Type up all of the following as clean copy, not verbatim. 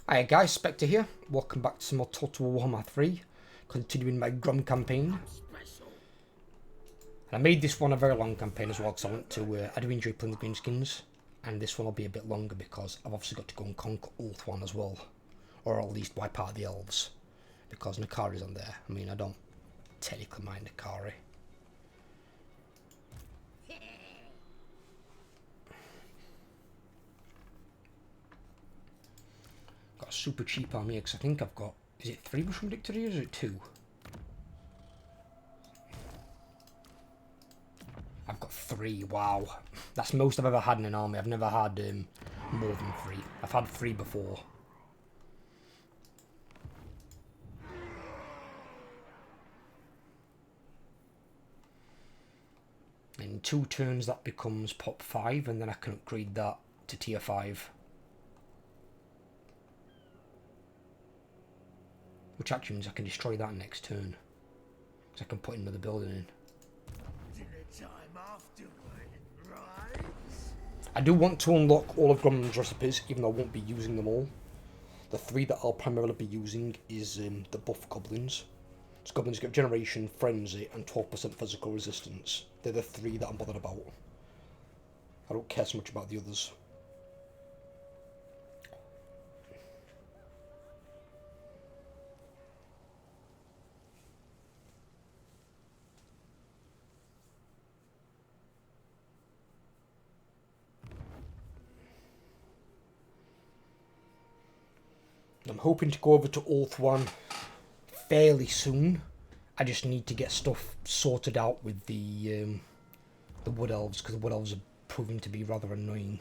Hi guys, Spectre here. Welcome back to some more Total Warhammer 3. Continuing my Grom campaign. And I made this one a very long campaign as well because I do enjoy playing the Greenskins. And this one will be a bit longer because I've obviously got to go and conquer Ulthuan as well. Or at least wipe out the elves. Because Nakari's on there. I mean, I don't technically mind Nakari. Got a super cheap army because I think I've got... Is it 3 Mushroom Victory or is it 2? I've got 3, wow. That's most I've ever had in an army. I've never had more than 3. I've had 3 before. In 2 turns that becomes pop 5 and then I can upgrade that to tier 5. Which actually means I can destroy that next turn. So I can put another building in. I do want to unlock all of Grom's recipes, even though I won't be using them all. The 3 that I'll primarily be using is the buff goblins. So goblins get Generation, Frenzy, and 12% physical resistance. They're the 3 that I'm bothered about. I don't care so much about the others. I'm hoping to go over to Ulthuan fairly soon. I just need to get stuff sorted out with the Wood Elves, because the Wood Elves are proving to be rather annoying.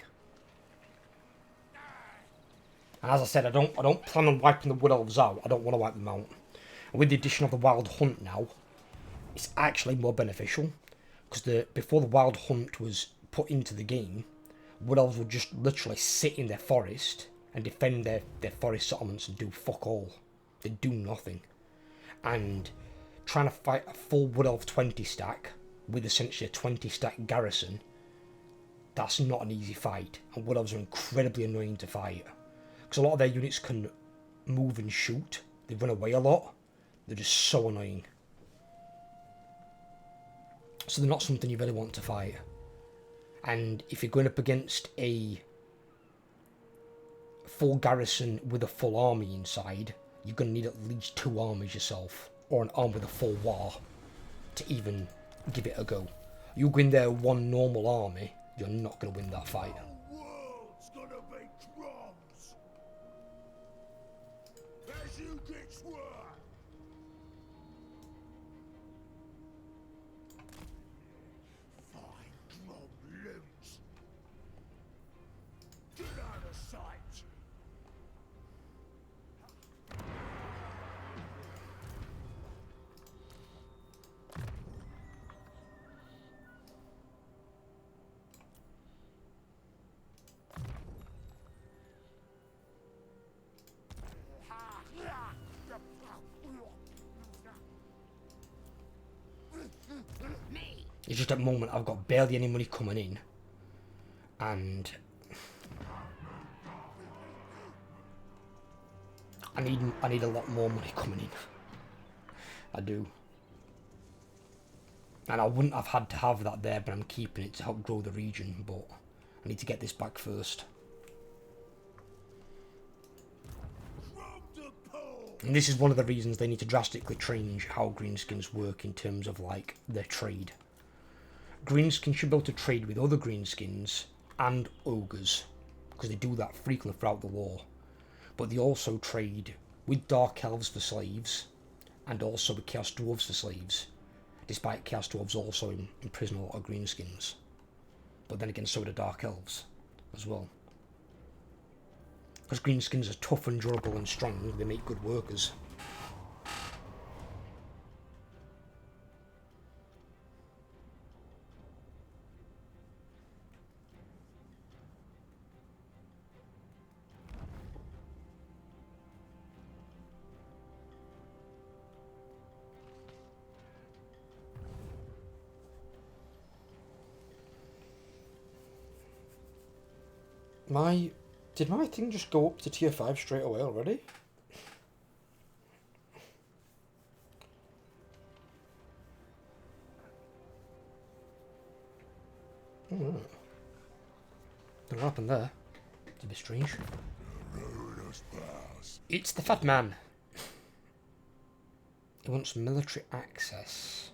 And as I said, I don't plan on wiping the Wood Elves out. I don't want to wipe them out. And with the addition of the Wild Hunt now, it's actually more beneficial, because before the Wild Hunt was put into the game, Wood Elves would just literally sit in their forest and defend their forest settlements and do fuck all. They do nothing. And trying to fight a full Wood Elf 20 stack with essentially a 20 stack garrison, that's not an easy fight. And Wood Elves are incredibly annoying to fight. Because a lot of their units can move and shoot. They run away a lot. They're just so annoying. So they're not something you really want to fight. And if you're going up against a full garrison with a full army inside, you're going to need at least 2 armies yourself, or an army with a full war to even give it a go. You go in there 1 normal army, you're not going to win that fight. The world's gonna be Grom's. As you get sworn. Find Grom loot. Get out of sight. It's just at the moment I've got barely any money coming in, and I need a lot more money coming in. I do. And I wouldn't have had to have that there, but I'm keeping it to help grow the region, but I need to get this back first. And this is one of the reasons they need to drastically change how Greenskins work in terms of, like, their trade. Greenskins should be able to trade with other Greenskins and ogres, because they do that frequently throughout the war. But they also trade with Dark Elves for slaves, and also with Chaos Dwarves for slaves, despite Chaos Dwarves also imprison a lot of Greenskins. But then again, so do Dark Elves as well. Because Greenskins are tough and durable and strong, they make good workers. My Did my thing just go up to tier 5 straight away already? Oh. What happened there? It's a bit strange. It's the fat man. He wants military access.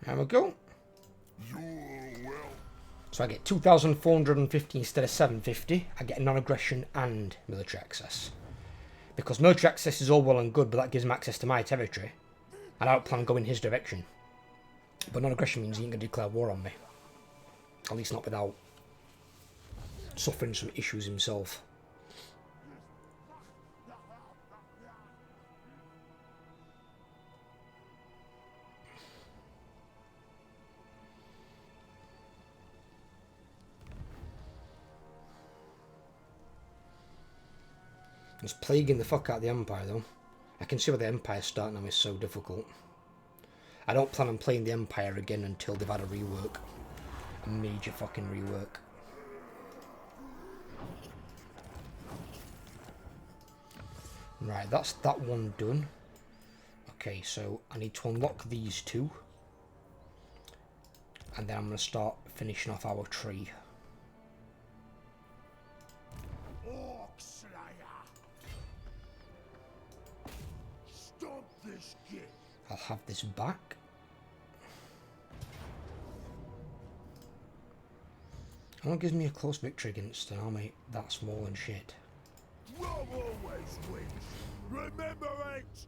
There we go. So I get 2,450 instead of 750. I get non-aggression and military access. Because military access is all well and good, but that gives him access to my territory. And I don't plan on going his direction. But non-aggression means he ain't going to declare war on me. At least not without suffering some issues himself. It's plaguing the fuck out of the Empire though. I can see why the Empire start now is so difficult. I don't plan on playing the Empire again until they've had a rework. A major fucking rework. Right, that's that one done. Okay, so I need to unlock these two. And then I'm going to start finishing off our tree. I'll have this back. And what gives me a close victory against an army that small and shit? Rome always wins. Remember it.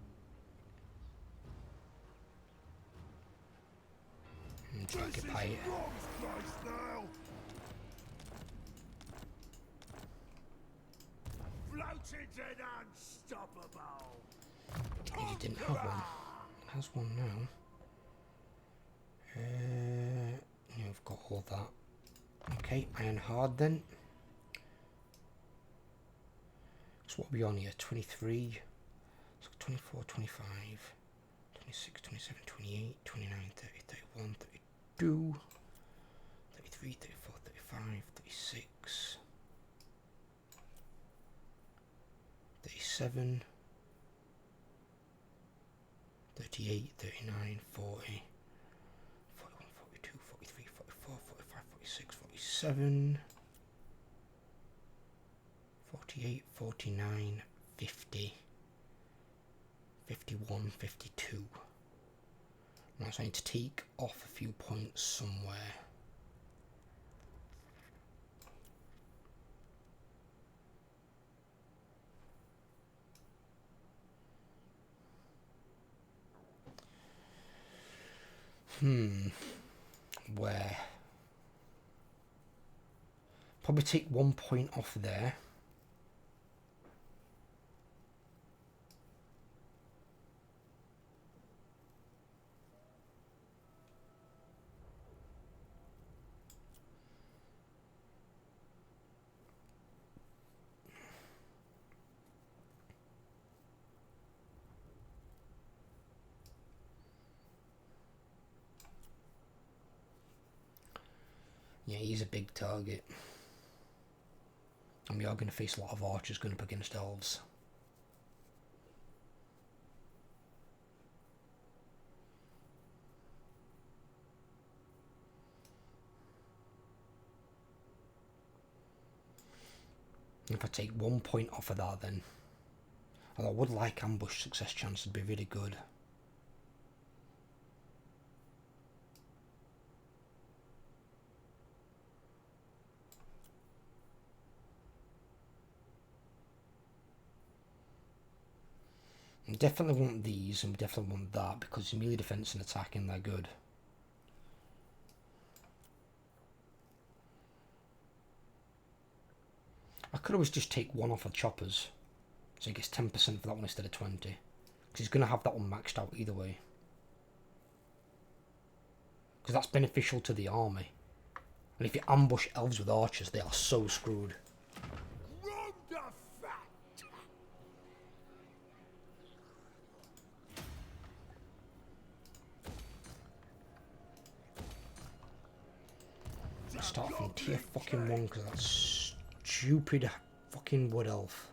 And to occupy it. Floated and unstoppable. He didn't have one. Has one now. Yeah, I've got all that. Okay, iron hard then. So what are we on here? 23, so 24, 25, 26, 27, 28, 29, 30, 31, 32, 33, 34, 35, 36, 37, 38, 39, 40, 41, 42, 43, 44, 45, 46, 47, 48, 49, 50, 51, 52. Now, so I need to take off a few points somewhere. Where? Probably take 1 point off there. Yeah, he's a big target. And we are going to face a lot of archers going up against elves. If I take 1 point off of that then. Although I would like ambush success chance to be really good. we definitely want these, and we definitely want that, because melee defense and attacking, they're good. I could always just take one off of choppers, so he gets 10% for that one instead of 20, because he's going to have that one maxed out either way. Because that's beneficial to the army. And if you ambush elves with archers, they are so screwed. Start from tier fucking 1 because that stupid fucking wood elf.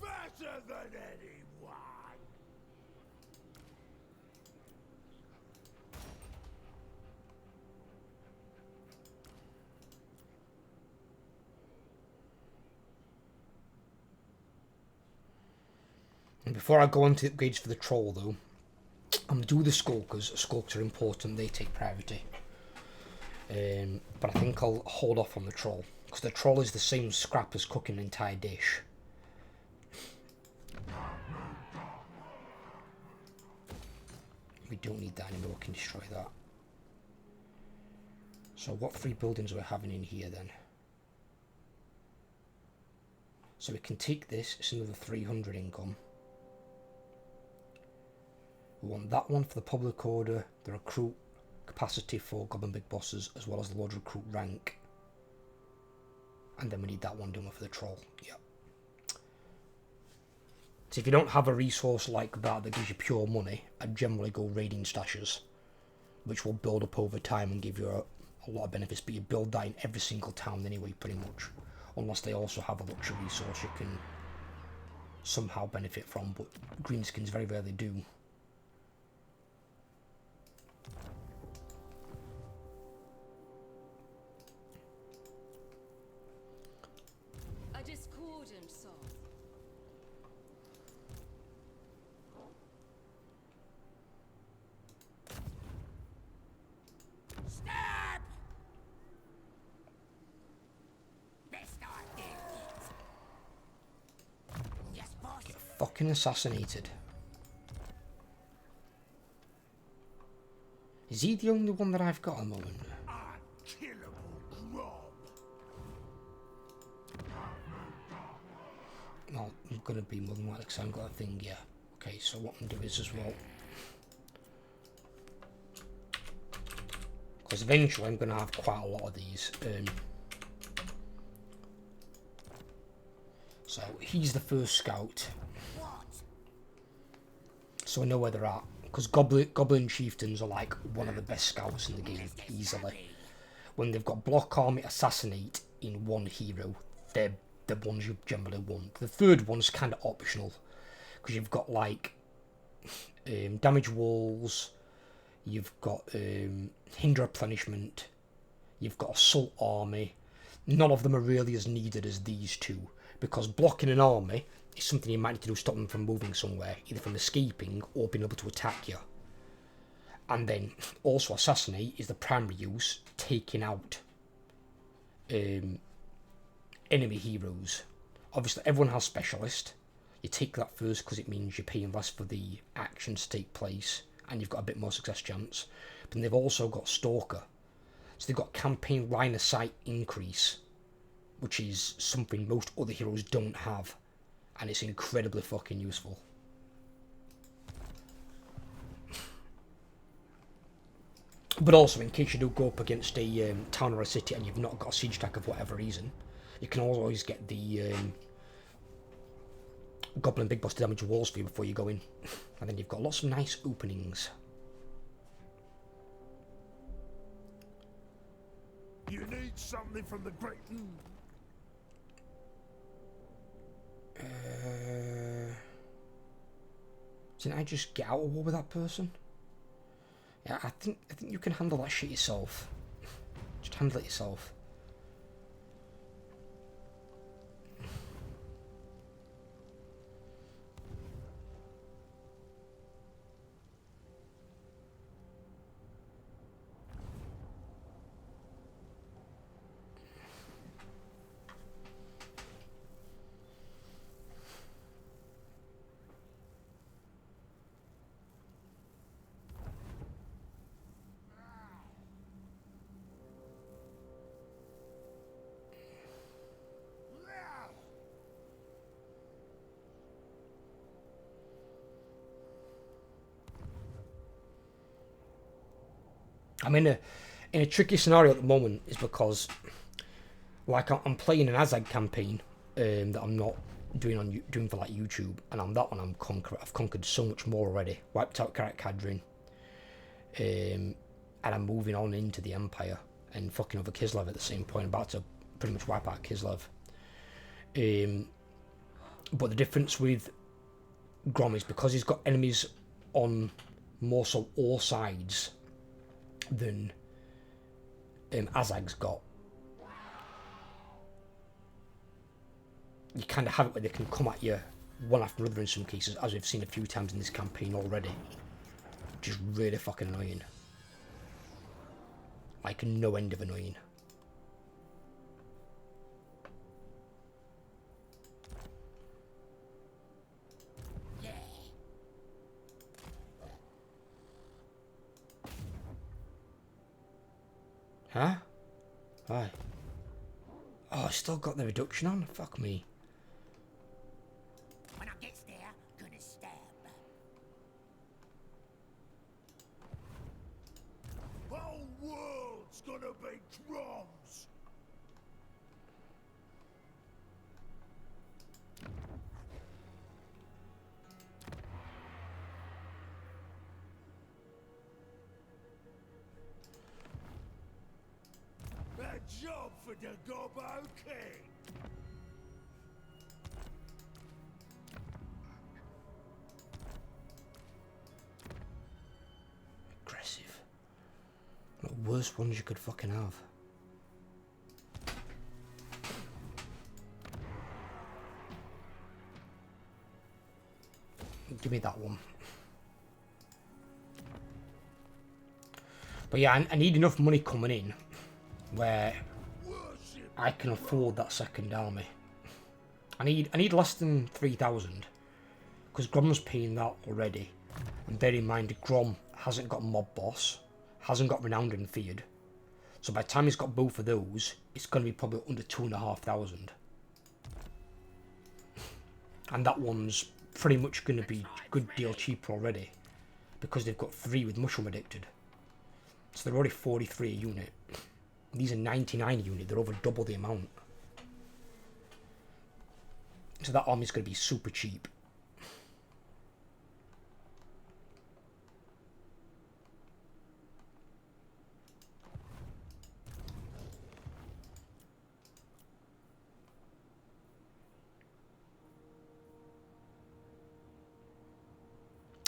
Faster than anyone. And before I go on to the upgrades for the troll though, I'm going to do the skulkers. Skulks are important, they take priority. But I think I'll hold off on the troll, because the troll is the same scrap as cooking an entire dish. We don't need that anymore, we can destroy that. So what 3 buildings are we having in here then? So we can take this, it's another 300 income. We want that one for the public order, the recruit capacity for goblin big bosses, as well as the lord recruit rank. And then we need that one done for the troll. Yeah. So if you don't have a resource like that that gives you pure money, I'd generally go raiding stashes, which will build up over time and give you a lot of benefits, but you build that in every single town anyway, pretty much. Unless they also have a luxury resource you can somehow benefit from, but Greenskins very rarely do. A discordant song. Stab! Best I did it. Yes, boss. Get fucking assassinated. Is he the only one that I've got at the moment? Unkillable Grom. No, I'm gonna be more than likely because I haven't got a thing yet. Okay, so what I'm gonna do is as well, because eventually I'm gonna have quite a lot of these. So he's the first scout, What? so I know where they're at. Because goblin chieftains are like one of the best scouts in the game, easily. When they've got block, army, assassinate in one hero, they're the ones you generally want. The third one's kind of optional, because you've got like damage walls, you've got hinder replenishment, you've got assault army. None of them are really as needed as these two, because blocking an army is something you might need to do to stop them from moving somewhere, either from escaping or being able to attack you. And then also assassinate is the primary use, taking out enemy heroes. Obviously everyone has specialist. You take that first because it means you're paying less for the actions to take place and you've got a bit more success chance. But then they've also got stalker. So they've got campaign line of sight increase, which is something most other heroes don't have. And it's incredibly fucking useful. But also, in case you do go up against a town or a city and you've not got a siege attack of whatever reason, you can always get the goblin big boss to damage walls for you before you go in. And then you've got lots of nice openings. You need something from the great... Didn't I just get out of war with that person? Yeah, I think you can handle that shit yourself. handle it yourself. I'm in a tricky scenario at the moment, is because like I'm playing an Azag campaign that I'm not doing for like YouTube, and on that one I've conquered so much more already. Wiped out Karak Kadrin, and I'm moving on into the Empire and fucking over Kislev at the same point. I'm about to pretty much wipe out Kislev. But the difference with Grom is because he's got enemies on more so all sides than Azag's got. You kind of have it where they can come at you one after another in some cases, as we've seen a few times in this campaign already. Which is really fucking annoying. Like no end of annoying. Huh? Why? Oh, I still got the reduction on? Fuck me. When I gets there, gonna stab. Whole world's gonna be Groms. A job for the Gobbo King. Aggressive. The worst ones you could fucking have. Give me that one. But yeah, I need enough money coming in where I can afford that second army. I need less than 3,000 because Grom's paying that already. And bear in mind, Grom hasn't got mob boss, hasn't got renowned and feared. So by the time he's got both of those, it's going to be probably under 2,500. And that one's pretty much going to be a good deal cheaper already because they've got 3 with mushroom addicted. So they're already 43 a unit. These are 99 a unit, they're over double the amount. So that army's going to be super cheap.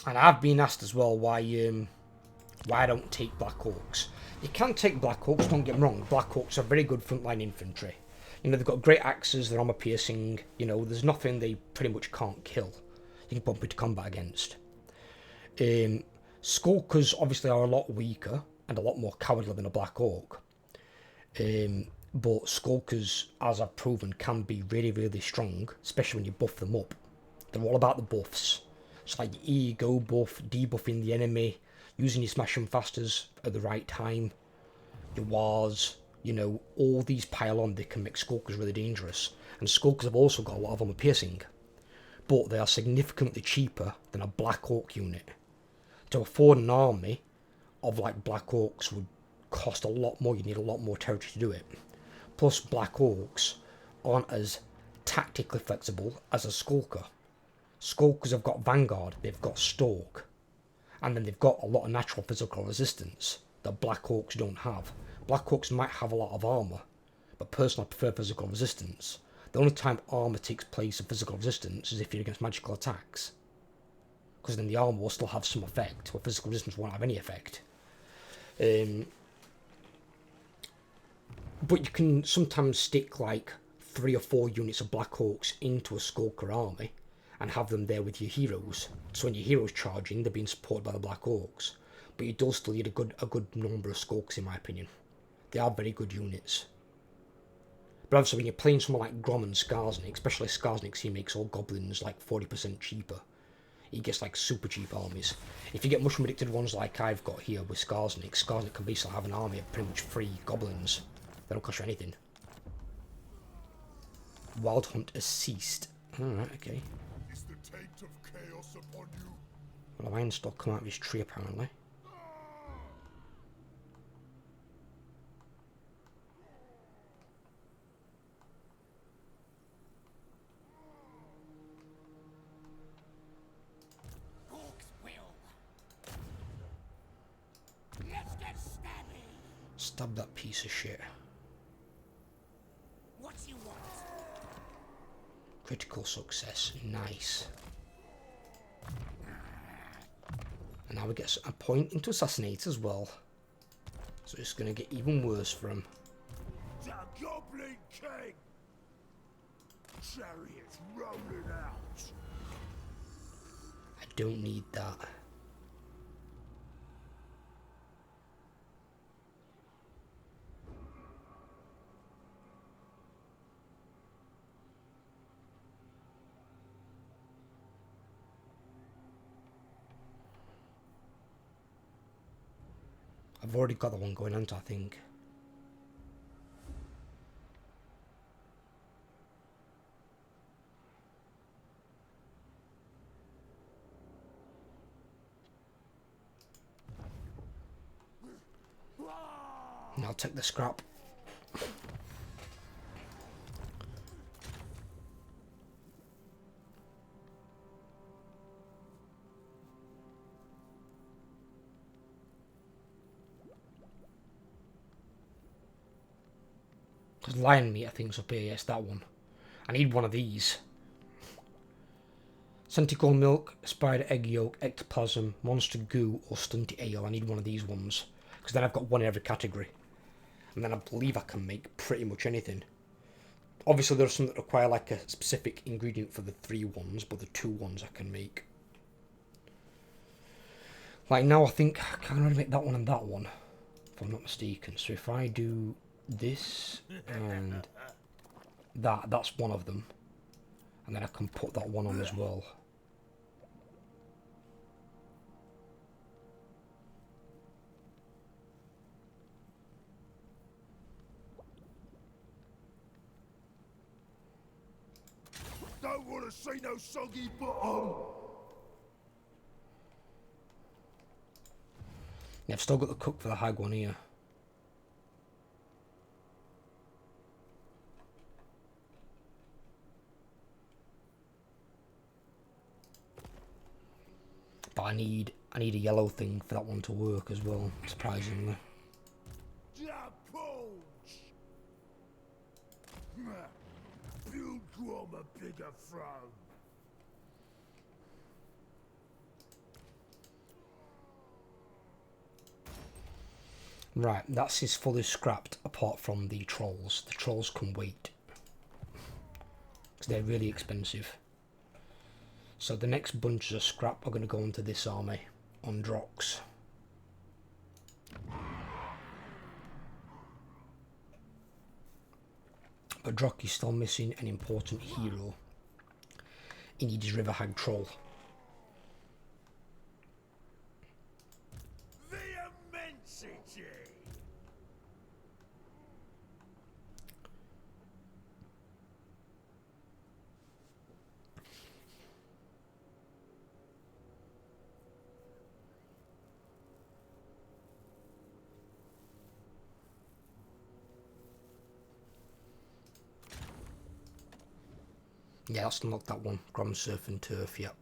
And I've been asked as well why I don't take Black Orcs. You can take Black Orcs, don't get me wrong. Black Orcs are very good frontline infantry. You know, they've got great axes, they're armor piercing. You know, there's nothing they pretty much can't kill. You can bump into combat against. Skulkers obviously are a lot weaker and a lot more cowardly than a Black Orc. But Skulkers, as I've proven, can be really, really strong, especially when you buff them up. They're all about the buffs. It's like your ego buff, debuffing the enemy, using your smash and fasters at the right time, your wars, you know, all these pile on, they can make Skulkers really dangerous. And Skulkers have also got a lot of armor piercing, but they are significantly cheaper than a Black Orc unit. To afford an army of like Black Orcs would cost a lot more, you need a lot more territory to do it. Plus Black Orcs aren't as tactically flexible as a Skulker. Skulkers have got Vanguard, they've got Stalk, and then they've got a lot of natural physical resistance that Black Orcs don't have. Black Orcs might have a lot of armour, but personally I prefer physical resistance. The only time armour takes place of physical resistance is if you're against magical attacks. Because then the armour will still have some effect, where physical resistance won't have any effect. But you can sometimes stick like 3 or 4 units of Black Orcs into a Skulker army and have them there with your heroes. So when your heroes charge in, they're being supported by the Black Orcs. But you do still need a good number of Skulks, in my opinion. They are very good units. But obviously when you're playing someone like Grom and Skarsnik, especially Skarsnik, he makes all goblins like 40% cheaper. He gets like super cheap armies. If you get mushroom addicted ones like I've got here with Skarsnik can basically have an army of pretty much free goblins. They don't cost you anything. Wild hunt has ceased. Alright, okay. Is the taint of chaos upon you? Well, a iron stalk come out of his tree apparently. Let's get stabby. Stab that piece of shit. What you want? Critical success. Nice. And now we get a point into assassinate as well. So it's going to get even worse for him. The Goblin King! Chariots rolling out. I don't need that. I've already got the one going on, I think. And I'll take the scrap. Because lion meat, I think, is up here. Yes, that one. I need one of these. Centicle milk, spider egg yolk, ectoplasm, monster goo, or stunty ale. I need one of these ones. Because then I've got one in every category. And then I believe I can make pretty much anything. Obviously, there are some that require like a specific ingredient for the 3 ones, but the 2 ones I can make. Like now, I think I can only make that one and that one, if I'm not mistaken. So if I do this and that, that's one of them. And then I can put that one on as well. Don't want to see no soggy bottom. Yeah, I've still got the cook for the hag one here. But I need a yellow thing for that one to work as well, surprisingly. Build Grom a bigger throne. Right, that's his fully scrapped apart from the trolls. The trolls can wait. Because they're really expensive. So the next bunches of scrap are going to go into this army on Drox. But Drock is still missing an important hero. He needs his River Hag Troll. The immensity. Yeah, that's not that one. Grom Surf and Turf, yep.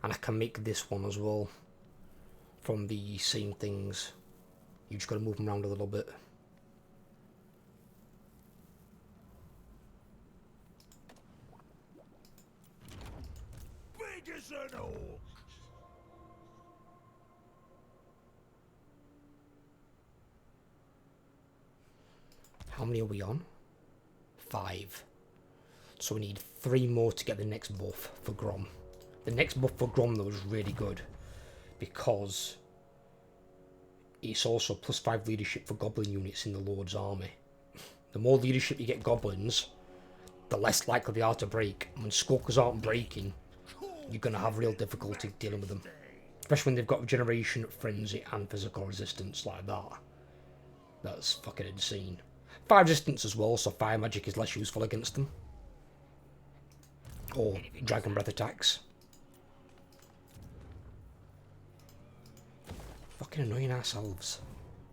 And I can make this one as well. From the same things. You just got to move them around a little bit. Big as an orc. How many are we on? 5. So we need 3 more to get the next buff for Grom. The next buff for Grom though is really good because it's also +5 leadership for goblin units in the Lord's army. The more leadership you get goblins, the less likely they are to break. When skulkers aren't breaking, you're going to have real difficulty dealing with them. Especially when they've got regeneration, frenzy and physical resistance like that. That's fucking insane. Fire resistance as well, so fire magic is less useful against them. Or dragon breath attacks. Fucking annoying ourselves.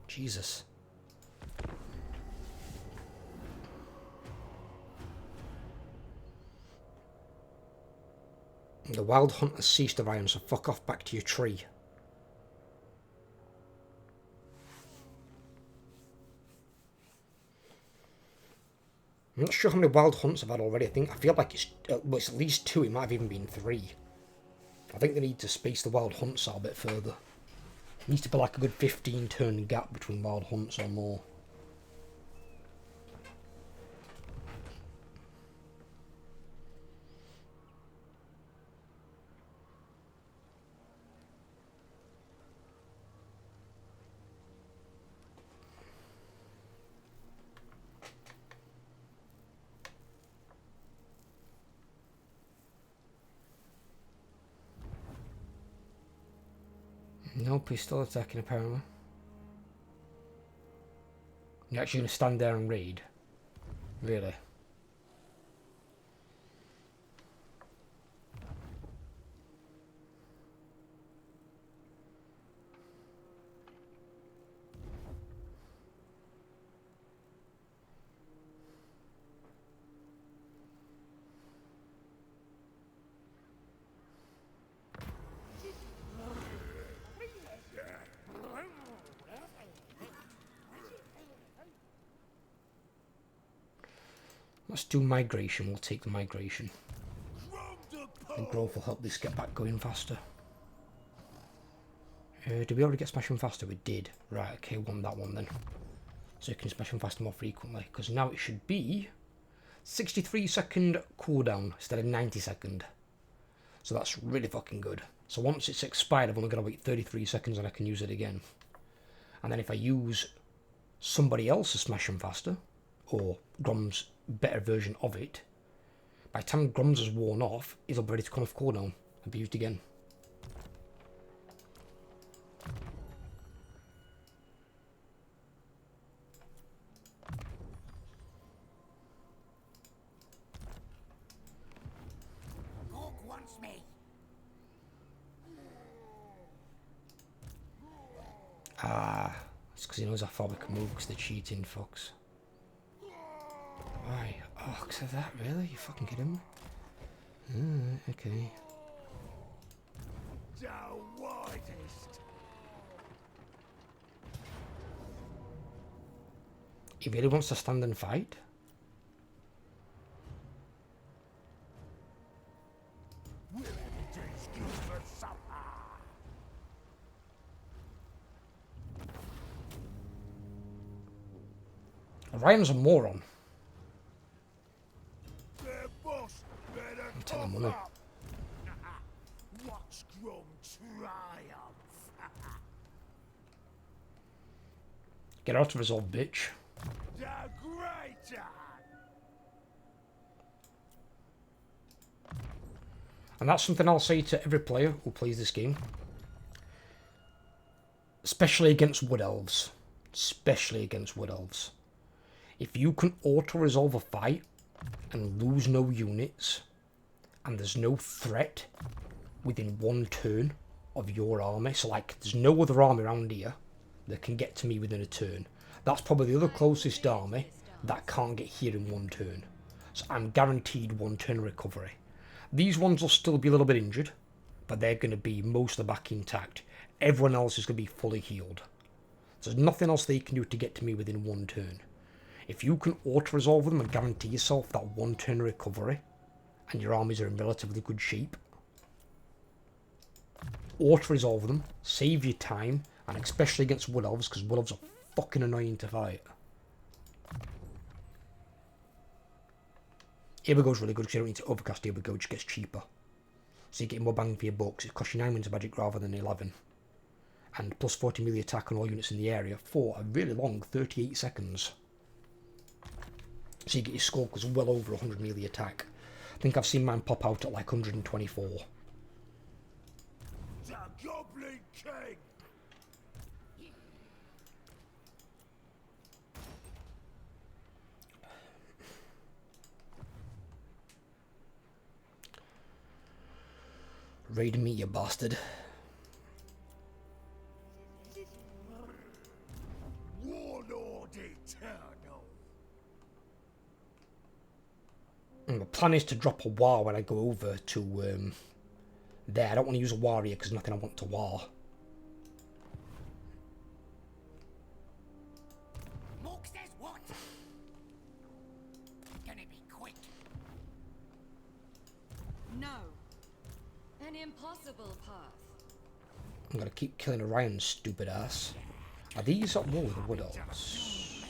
Jesus. The wild hunt has ceased, Orion, so fuck off back to your tree. I'm not sure how many wild hunts I've had already. I feel like it's at least 2, it might have even been 3. I think they need to space the wild hunts out a bit further. It needs to be like a good 15 turn gap between wild hunts or more. Nope, he's still attacking apparently. You're actually going to stand there and raid? Really? Let's do migration, we'll take the migration. And growth will help this get back going faster. Did we already get smashing faster? We did. Right, okay, want that one then. So you can smash them faster more frequently. Because now it should be 63-second cooldown instead of 90-second. So that's really fucking good. So once it's expired, I've only got to wait 33 seconds and I can use it again. And then if I use somebody else's smash them faster, or Grom's better version of it, by the time Grom's is worn off, it'll be ready to come off cooldown and be used again. Ah, it's because he knows how far we can move because they're cheating, fucks. Why? Oh, because of that, really? You fucking kidding me? Okay. The widest. He really wants to stand and fight? Ryan's a moron. I'm telling money. Watch Grom triumph. Get out of resolve, bitch. The greater. And that's something I'll say to every player who plays this game. Especially against Wood Elves. Especially against Wood Elves. If you can auto-resolve a fight and lose no units, and there's no threat within 1 turn of your army, so like there's no other army around here that can get to me within a turn, that's probably the other closest army that can't get here in 1 turn. So I'm guaranteed 1 turn recovery. These ones will still be a little bit injured, but they're going to be most of the back intact. Everyone else is going to be fully healed. So there's nothing else they can do to get to me within 1 turn. If you can auto-resolve them and guarantee yourself that 1 turn recovery, and your armies are in relatively good shape, auto-resolve them, save your time, and especially against Wood Elves, because Wood Elves are fucking annoying to fight. Ibergo's really good because you don't need to overcast Ibergo, it just gets cheaper. So you're getting more bang for your buck, 'cause it costs you 9 wins of magic rather than 11. And plus 40 melee attack on all units in the area for a really long 38 seconds. So you get your skulkers well over 100 melee attack. I think I've seen mine pop out at like 124. The Goblin King! Raid me, you bastard. Warlord Eternal! And the plan is to drop a war when I go over to there. I don't want to use a war here because there's nothing I want to war. Mork says what? Gonna be quick. No. An impossible path. I'm gonna keep killing Orion's stupid ass. Are these at war with the Wood Elves?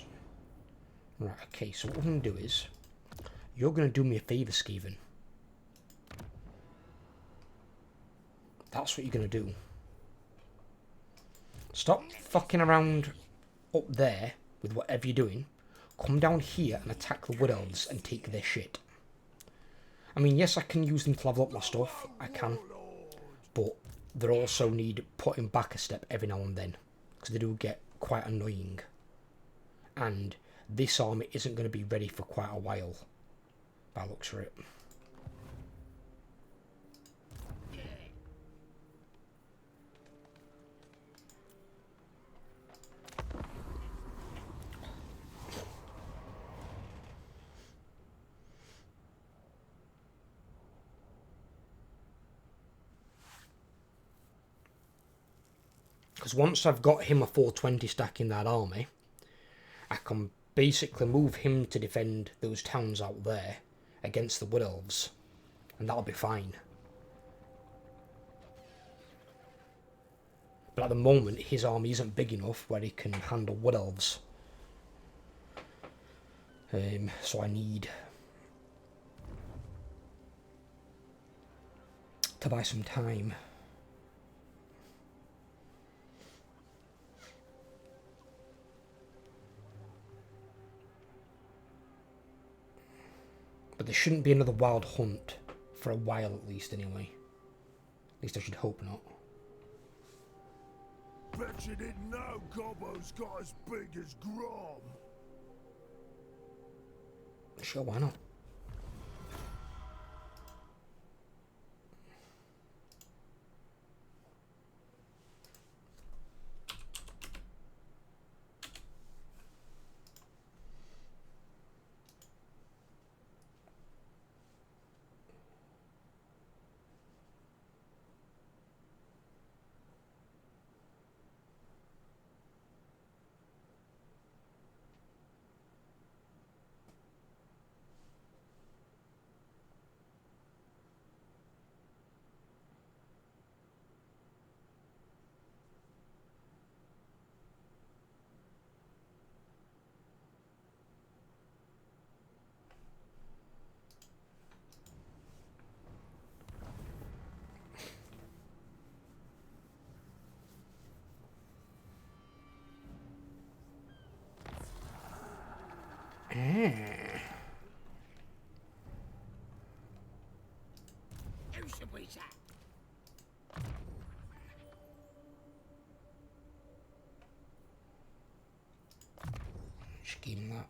Right, okay, so what we're gonna do is you're gonna do me a favour, Skeeven. That's what you're gonna do. Stop fucking around up there with whatever you're doing. Come down here and attack the Wood Elves and take their shit. I mean, yes, I can use them to level up my stuff. I can. But they also need putting back a step every now and then. Because they do get quite annoying. And this army isn't going to be ready for quite a while. By looks for it. Because once I've got him a 420 stack in that army, I can basically move him to defend those towns out there against the Wood Elves. And that'll be fine. But at the moment, his army isn't big enough where he can handle Wood Elves. So I need to buy some time. But there shouldn't be another wild hunt for a while at least anyway. At least I should hope not. Bet you didn't know Gobbo's got as big as Grom. Sure, why not? Who should we say? Just give him that.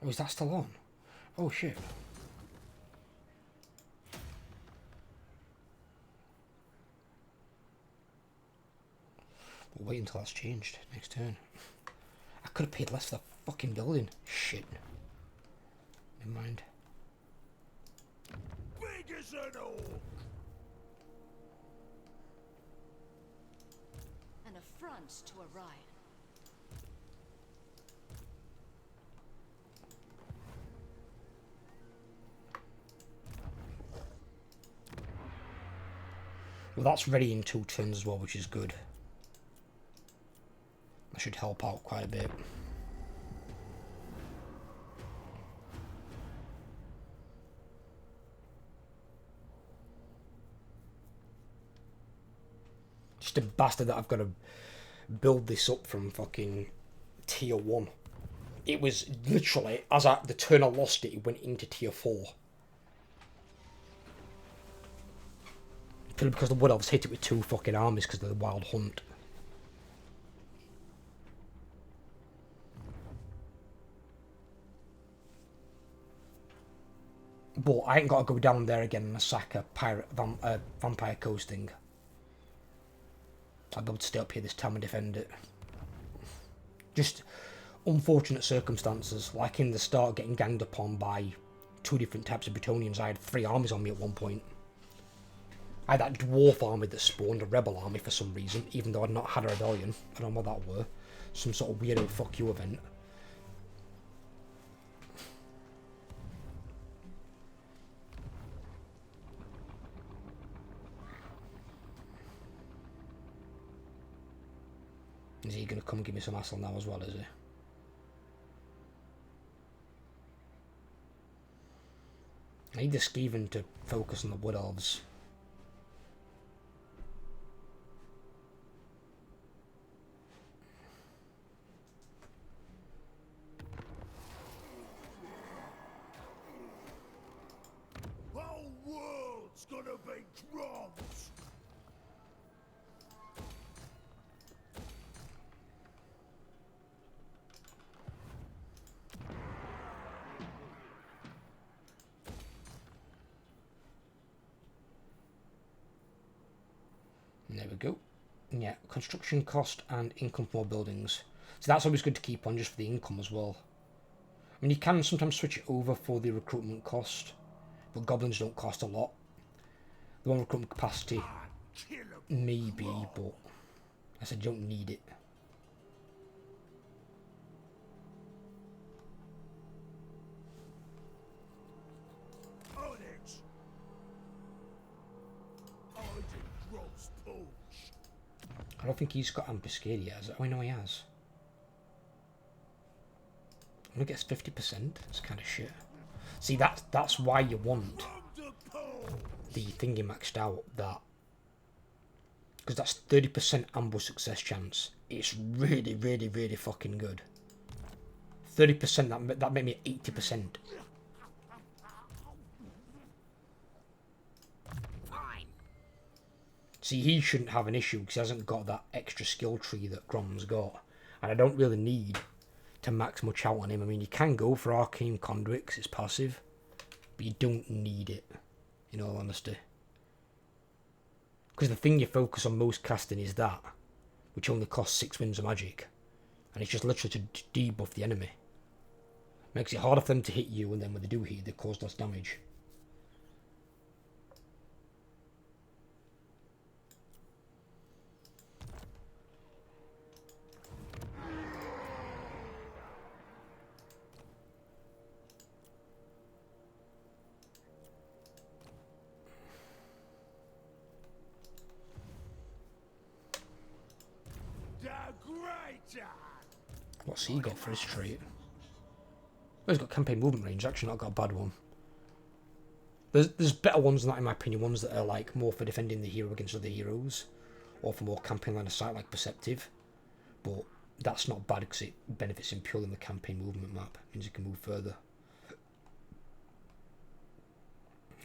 Oh, is that still on? Oh shit. We'll wait until that's changed next turn. I could have paid less for the fucking building. Shit. Never mind. Big as an orc! An affront to Orion. Well, that's ready in 2 turns as well, which is good. That should help out quite a bit. Just a bastard that I've got to build this up from fucking tier 1. It was literally, as the turn I lost it, it went into tier 4. Purely because the Wood Elves hit it with 2 fucking armies because of the Wild Hunt. But I ain't got to go down there again and sack a vampire coasting. I'll be able to stay up here this time and defend it. Just unfortunate circumstances, like in the start getting ganged upon by 2 different types of Bretonnians. I had 3 armies on me at one point. I had that dwarf army that spawned a rebel army for some reason, even though I'd not had a rebellion. I don't know what that were. Some sort of weirdo fuck you event. Is he going to come give me some hassle now as well, is he? I need the Skeven to focus on the Wood Elves. Whole world's gonna be Groms. There we go. Yeah, construction cost and income for more buildings. So that's always good to keep on just for the income as well. I mean, you can sometimes switch it over for the recruitment cost, but goblins don't cost a lot. The one recruitment capacity, maybe, but I said you don't need it. On it. I did Grom's punch. I don't think he's got ambuscade yet, has it? Oh, I know he has. Only gets 50%. That's kind of shit. See, that's why you want the thingy maxed out, that, because that's 30% ambush success chance. It's really, really, really fucking good. 30%, that made me 80%. Fine. See, he shouldn't have an issue because he hasn't got that extra skill tree that Grom's got, and I don't really need to max much out on him. I mean, you can go for Arcane Conduit because it's passive, but you don't need it, in all honesty. Because the thing you focus on most casting is that, which only costs 6 winds of magic, and it's just literally to debuff the enemy. Makes it harder for them to hit you, and then when they do hit you, they cause less damage. The greater. What's he got for his trait? Oh, he's got campaign movement range. Actually, not got a bad one. There's better ones than that, in my opinion. Ones that are like more for defending the hero against other heroes, or for more campaign line of sight, like Perceptive. But that's not bad because it benefits him purely in the campaign movement map. It means he can move further.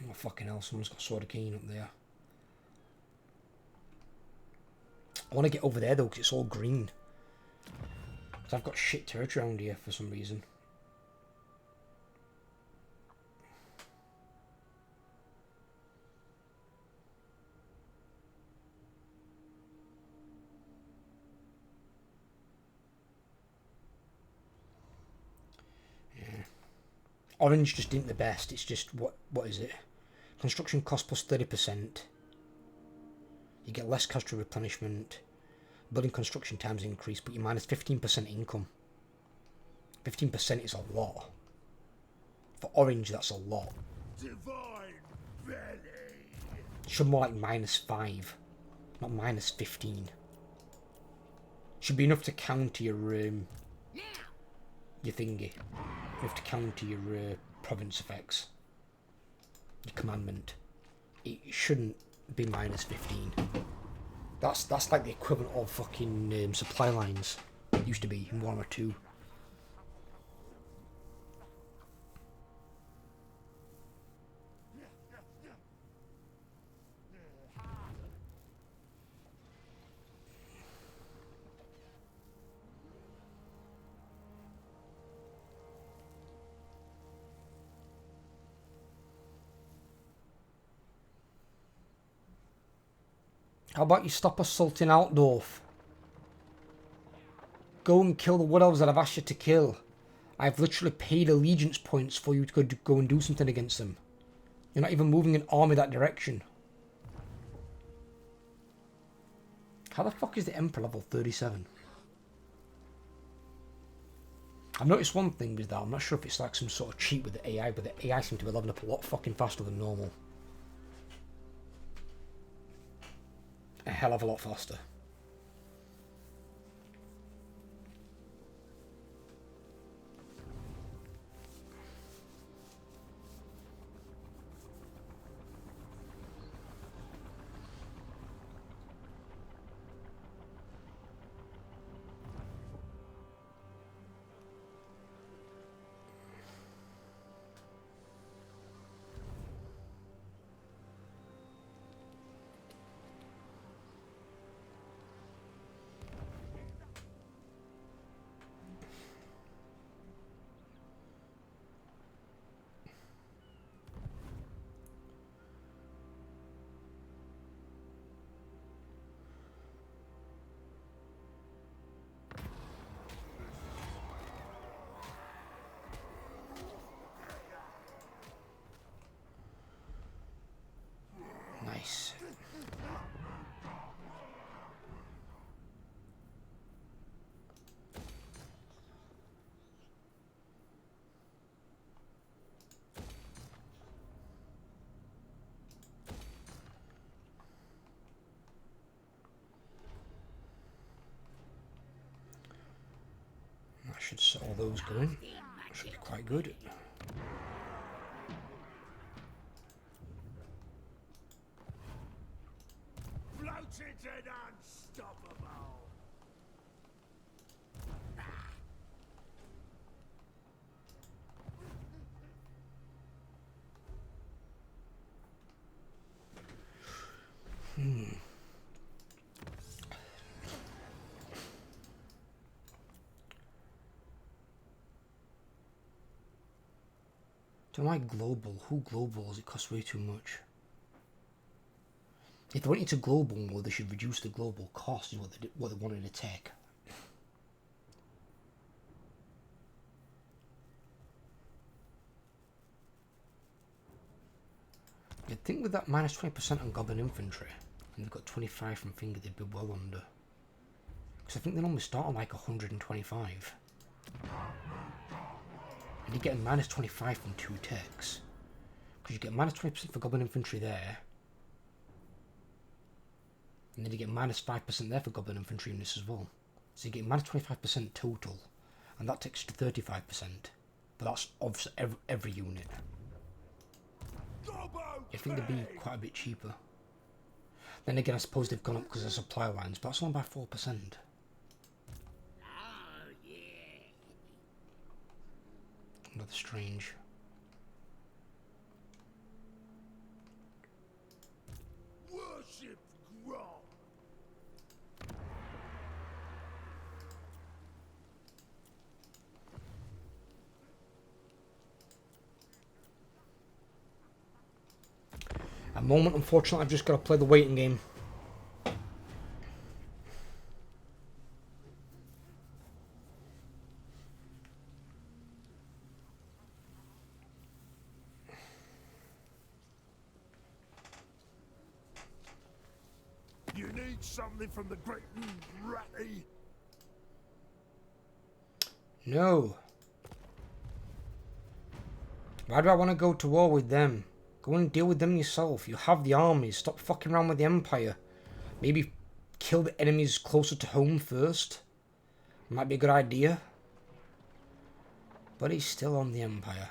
Oh fucking hell! Someone's got Sword of Keen up there. I want to get over there though because it's all green. So I've got shit territory around here for some reason. Orange just isn't the best. It's just, what is it? Construction cost plus 30%. You get less cash to replenishment. Building construction times increase, but you minus 15% income. 15% is a lot. For orange, that's a lot. Divine belly. Should more like -5. Not minus 15. Should be enough to counter your thingy. Enough to counter your province effects. Your commandment. It shouldn't be minus 15. That's like the equivalent of fucking supply lines. It used to be in Warhammer 2. How about you stop assaulting Altdorf? Go and kill the Wood Elves that I've asked you to kill. I've literally paid allegiance points for you to go and do something against them. You're not even moving an army that direction. How the fuck is the Emperor level 37? I've noticed one thing with that. I'm not sure if it's like some sort of cheat with the AI, but the AI seems to be leveling up a lot fucking faster than normal. A hell of a lot faster. Nice. That should set all those going. Should be quite good. Floated and unstoppable. Don't like global. Who globals? It costs way too much. If they went into global mode, they should reduce the global cost, is what they wanted to take. You'd think with that minus 20% on Goblin Infantry, and they've got 25 from Finger, they'd be well under. Because I think they normally start on like 125. And you're getting minus 25 from 2 ticks. Because you get minus 20% for Goblin Infantry there. And then you get minus 5% there for Goblin Infantry in this as well. So you get minus 25% total. And that takes to 35%. But that's obviously every unit. I think they'd be quite a bit cheaper. Then again, I suppose they've gone up because of supply lines, but that's only by 4%. Another strange. Worship Grom. At the moment, unfortunately, I've just got to play the waiting game. You need something from the great Ratty. No. Why do I want to go to war with them? Go and deal with them yourself. You have the armies. Stop fucking around with the Empire. Maybe kill the enemies closer to home first. Might be a good idea. But he's still on the Empire.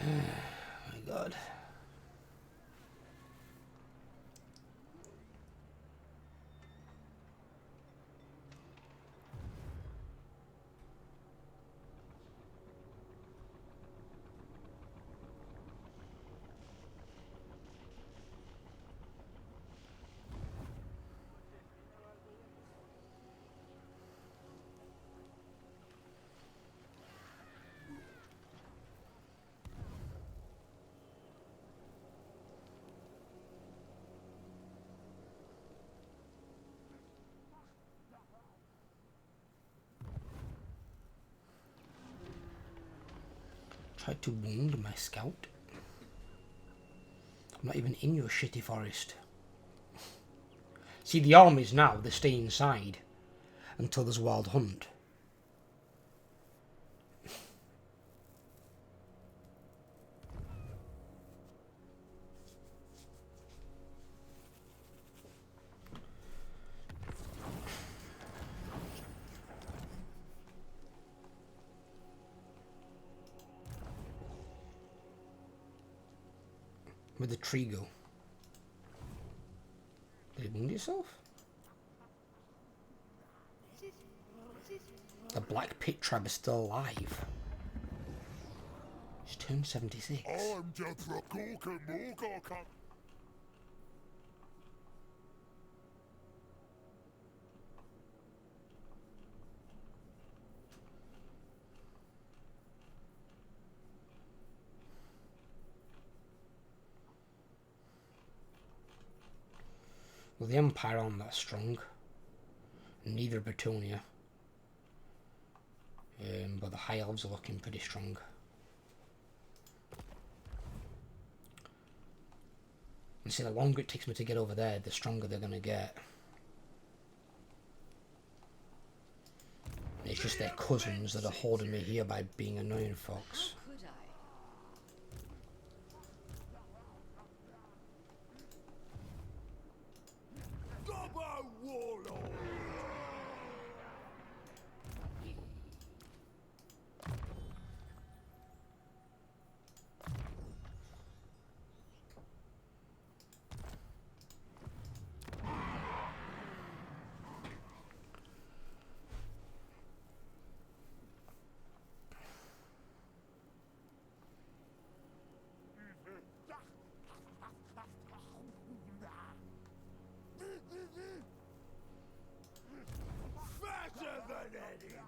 My God. Tried to wound my scout. I'm not even in your shitty forest. See, the armies now, they stay inside until there's a wild hunt. Where'd the tree go? Did it wound itself? The Black Pit tribe is still alive. She's turned 76. I'm just a cook. Well, the Empire aren't that strong. Neither are Bretonia. But the High Elves are looking pretty strong. And see, the longer it takes me to get over there, the stronger they're going to get. It's just their cousins that are holding me here by being annoying fucks. Could I? Gobbo Warlord! Fatter than anyone!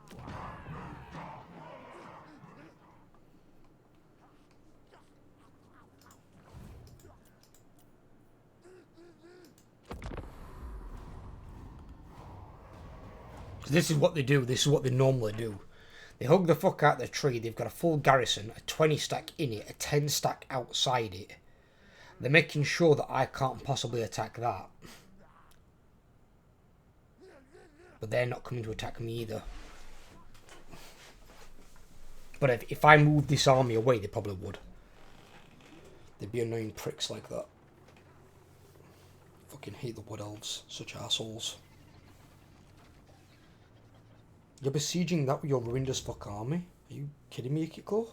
This is what they do. This is what they normally do. They hug the fuck out the tree. They've got a full garrison, a 20 stack in it, a 10 stack outside it. They're making sure that I can't possibly attack that. But they're not coming to attack me either. But if I moved this army away, they probably would. They'd be annoying pricks like that. Fucking hate the Wood Elves. Such assholes. You're besieging that with your ruined as fuck army? Are you kidding me, Kiko?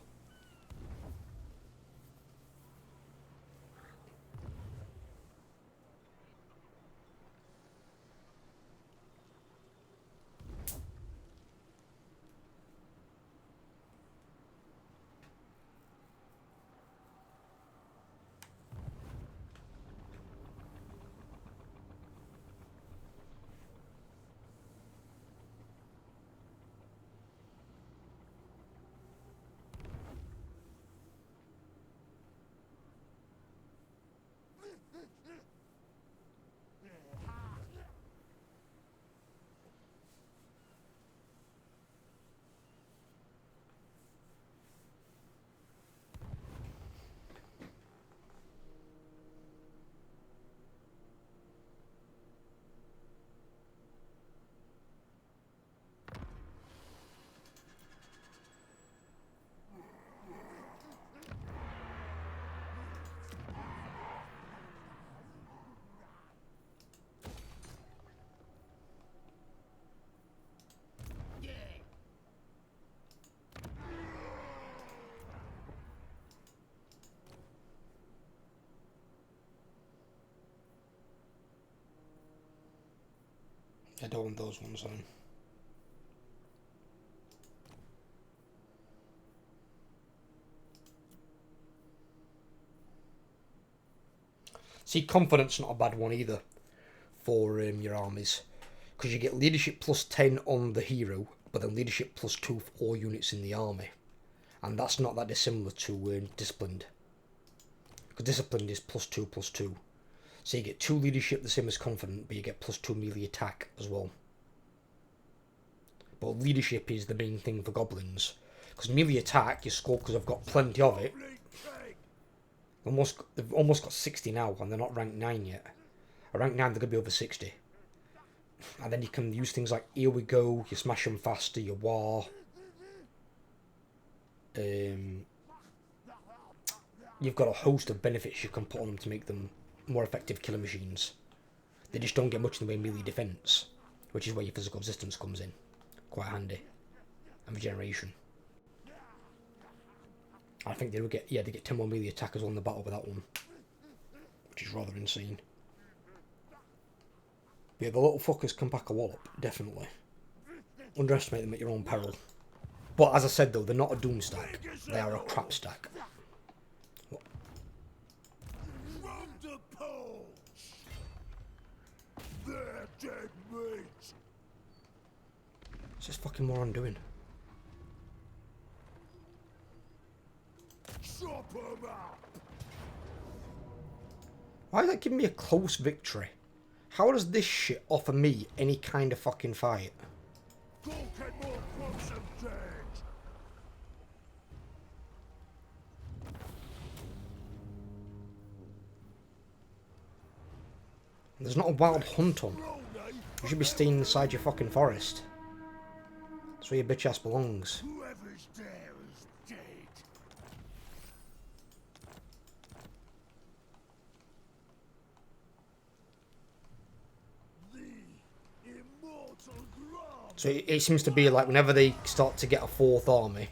I don't want those ones on. See, confidence not a bad one either for your armies, because you get leadership plus 10 on the hero, but then leadership plus 2 for all units in the army, and that's not that dissimilar to disciplined, because disciplined is plus 2 plus 2. So you get 2 leadership the same as confident, but you get plus 2 melee attack as well. But leadership is the main thing for goblins, because melee attack you score because I've got plenty of it. They've almost got 60 now, and they're not ranked 9 yet. At rank 9 they're going to be over 60. And then you can use things like Here We Go, you smash them faster, your war. You've got a host of benefits you can put on them to make them more effective killer machines. They just don't get much in the way of melee defense, which is where your physical resistance comes in. Quite handy. And regeneration. I think they get 10 more melee attackers on the battle with that one, which is rather insane. But yeah, the little fuckers can pack a wallop, definitely. Underestimate them at your own peril. But as I said though, they're not a doom stack, they are a crap stack. What? They're dead meat. What's this fucking moron doing? Chop 'em up. Why is that giving me a close victory? How does this shit offer me any kind of fucking fight? Go get more close and dead. There's not a wild hunt on. You should be staying inside your fucking forest. That's where your bitch ass belongs. Whoever's there is dead. The Immortal Grom. So it seems to be like whenever they start to get a 4th army,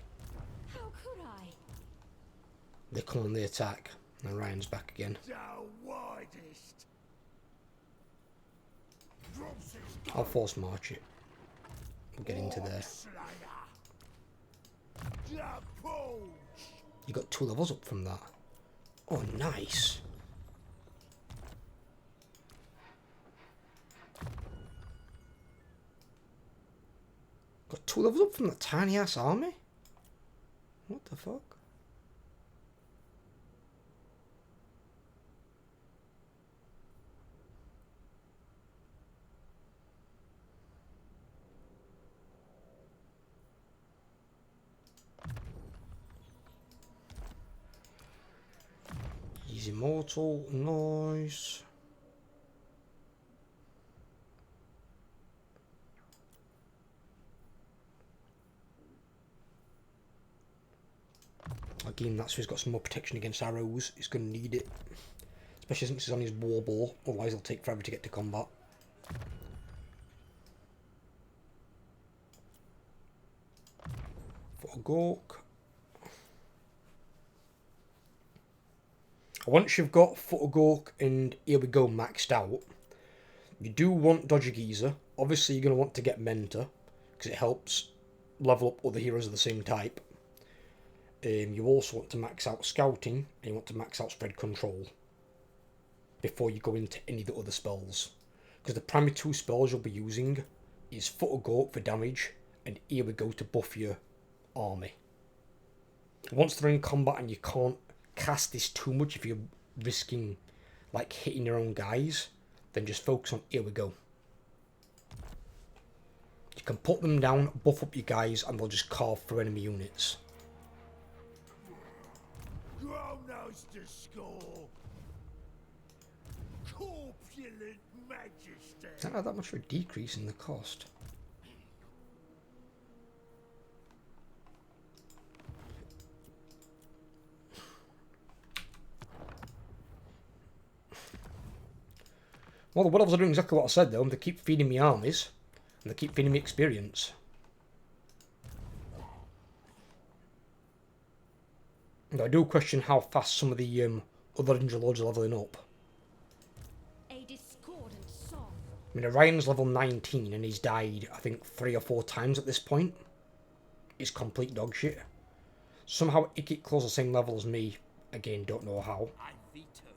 How could I? they come on the attack. And Ryan's back again. Thou widest. Drops his I'll force march it. We'll get into there. Slayer. Japos. You got 2 levels up from that. Oh, nice. Got 2 levels up from that tiny ass army? What the fuck? He's immortal, nice. Again, that's why he's got some more protection against arrows. He's going to need it. Especially since he's on his war ball. Otherwise, it'll take forever to get to combat. For a Gork. Once you've got Foot of Gork and Here We Go maxed out, you do want Dodger Geezer. Obviously, you're going to want to get Mentor, because it helps level up other heroes of the same type. You also want to max out Scouting, and you want to max out Spread Control before you go into any of the other spells. Because the primary 2 spells you'll be using is Foot of Gork for damage, and Here We Go to buff your army. Once they're in combat and you can't cast this too much, if you're risking like hitting your own guys, then just focus on Here We Go. You can put them down, buff up your guys, and they'll just carve through enemy units. Grom knows the score. Corpulent majesty. It's not that much of a decrease in the cost. Well, the Wood Elves are doing exactly what I said though. They keep feeding me armies, and they keep feeding me experience. And I do question how fast some of the other Ninja Lords are leveling up. A discordant song. I mean, Orion's level 19 and he's died, I think, 3 or 4 times at this point. It's complete dog shit. Somehow Ikit close the same level as me. Again, don't know how. I veto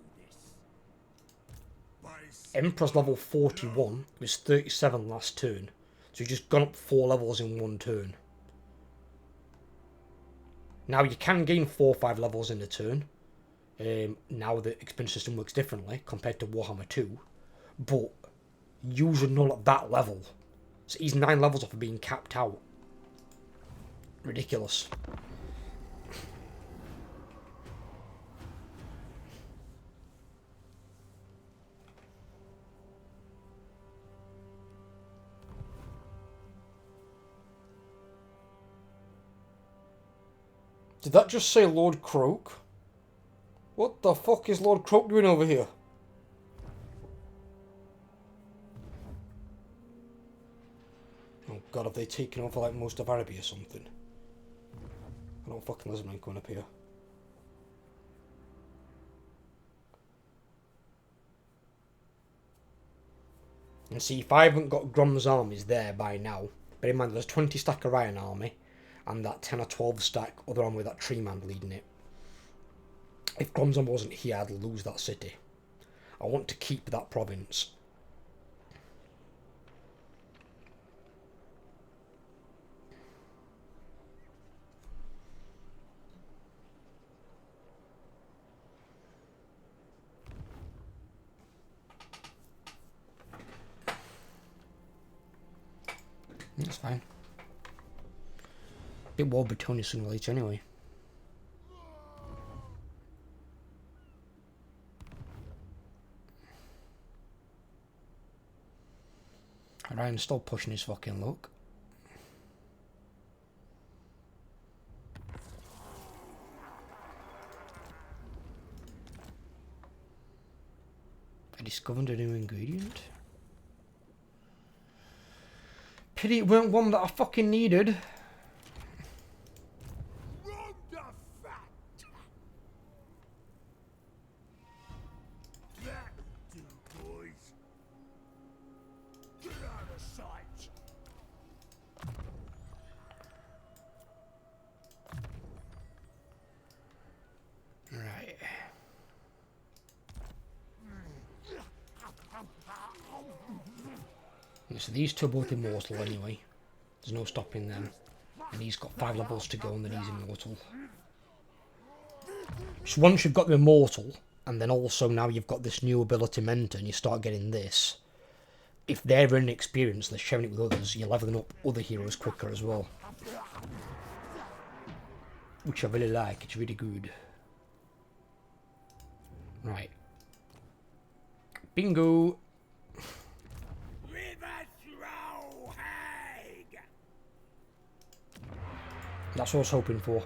this. Emperor's level 41. It was 37 last turn. So he's just gone up 4 levels in 1 turn. Now you can gain 4 or 5 levels in a turn. Now the experience system works differently compared to Warhammer 2. But usually not at that level. So he's 9 levels off of being capped out. Ridiculous. Did that just say Lord Croak? What the fuck is Lord Croak doing over here? Oh god, have they taken over like most of Arabia or something? I don't fucking listen when going up here. And see, if I haven't got Grom's armies there by now, bear in mind there's 20 stack Orion army, and that 10 or 12 stack other army with that tree man leading it. If Grom's army wasn't here, I'd lose that city. I want to keep that province. That's fine. Bit more Bretonian sooner or later anyway. Ryan's still pushing his fucking luck. I discovered a new ingredient. Pity it weren't one that I fucking needed. Right. Yeah, so these two are both immortal anyway. There's no stopping them. And he's got 5 levels to go and then he's immortal. So once you've got the immortal, and then also now you've got this new ability mentor and you start getting this, if they're inexperienced, they're sharing it with others, you're leveling up other heroes quicker as well. Which I really like, it's really good. Right. Bingo! That's what I was hoping for.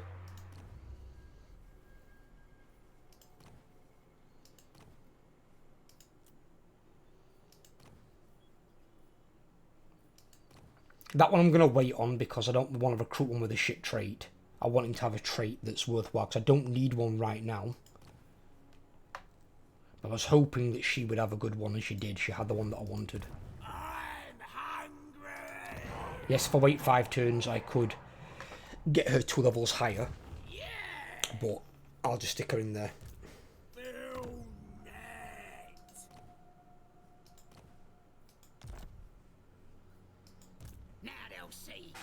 That one I'm going to wait on because I don't want to recruit one with a shit trait. I want him to have a trait that's worthwhile because I don't need one right now. I was hoping that she would have a good one and she did. She had the one that I wanted. I'm hungry. Yes, if I wait 5 turns I could get her 2 levels higher. Yeah. But I'll just stick her in there. Now they'll see.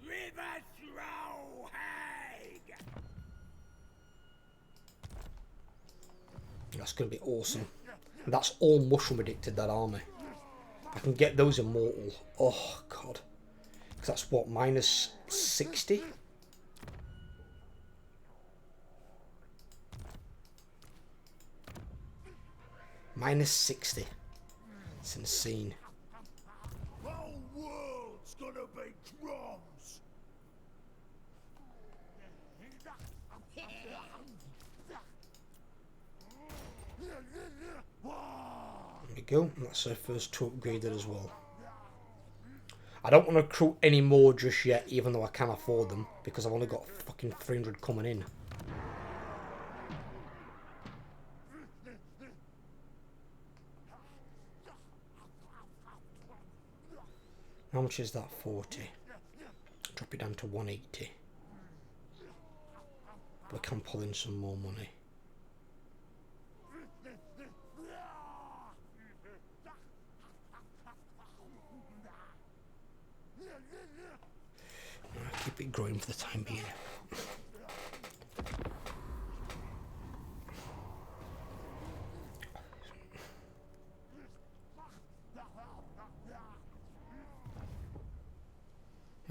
River Throwhag. That's going to be awesome. That's all mushroom addicted, that army. I can get those immortal. Oh, God. Because that's what, minus 60? Minus 60. It's insane. The whole world's gonna be Groms. There we go. That's our first 2 upgraded as well. I don't want to recruit any more just yet, even though I can afford them, because I've only got fucking 300 coming in. How much is that? 40. Drop it down to 180. But I can pull in some more money. I'll keep it growing for the time being.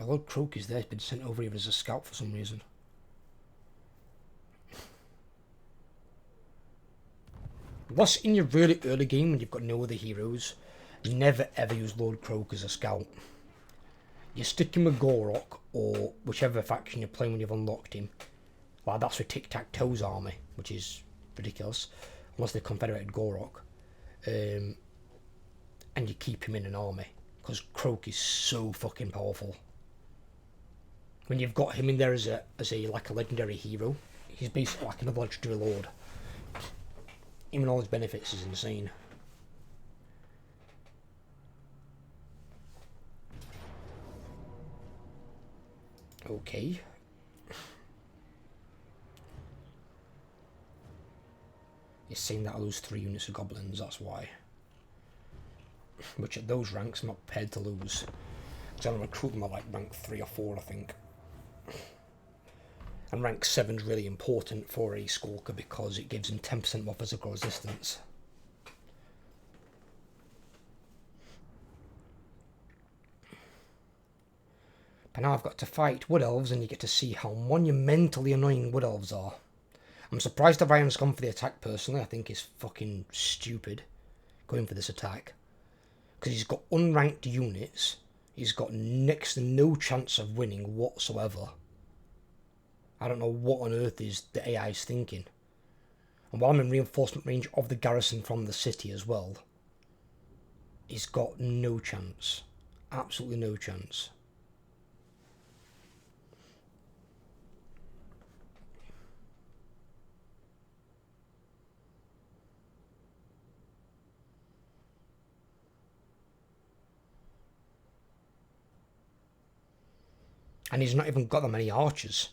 A lot of Croaky's there. He's been sent over here as a scout for some reason. Unless in your really early game when you've got no other heroes, never ever use Lord Croak as a scout. You stick him with Gorok or whichever faction you're playing when you've unlocked him. Well, that's with Tic-Tac-Toe's army, which is ridiculous. Unless they confederated Gorok. And you keep him in an army. Because Croak is so fucking powerful. When you've got him in there as a like a legendary hero, he's basically like another legendary lord. Even all his benefits is insane. Okay. You're saying that I lose 3 units of goblins, that's why. Which at those ranks I'm not prepared to lose. Because I'm recruiting them at like rank 3 or 4, I think. And rank 7 is really important for a Skulker because it gives him 10% more physical resistance. But now I've got to fight Wood Elves and you get to see how monumentally annoying Wood Elves are. I'm surprised that Ryan's gone for the attack personally. I think it's fucking stupid going for this attack. Because he's got unranked units. He's got next to no chance of winning whatsoever. I don't know what on earth is the AI is thinking. And while I'm in reinforcement range of the garrison from the city as well, he's got no chance. Absolutely no chance. And he's not even got that many archers.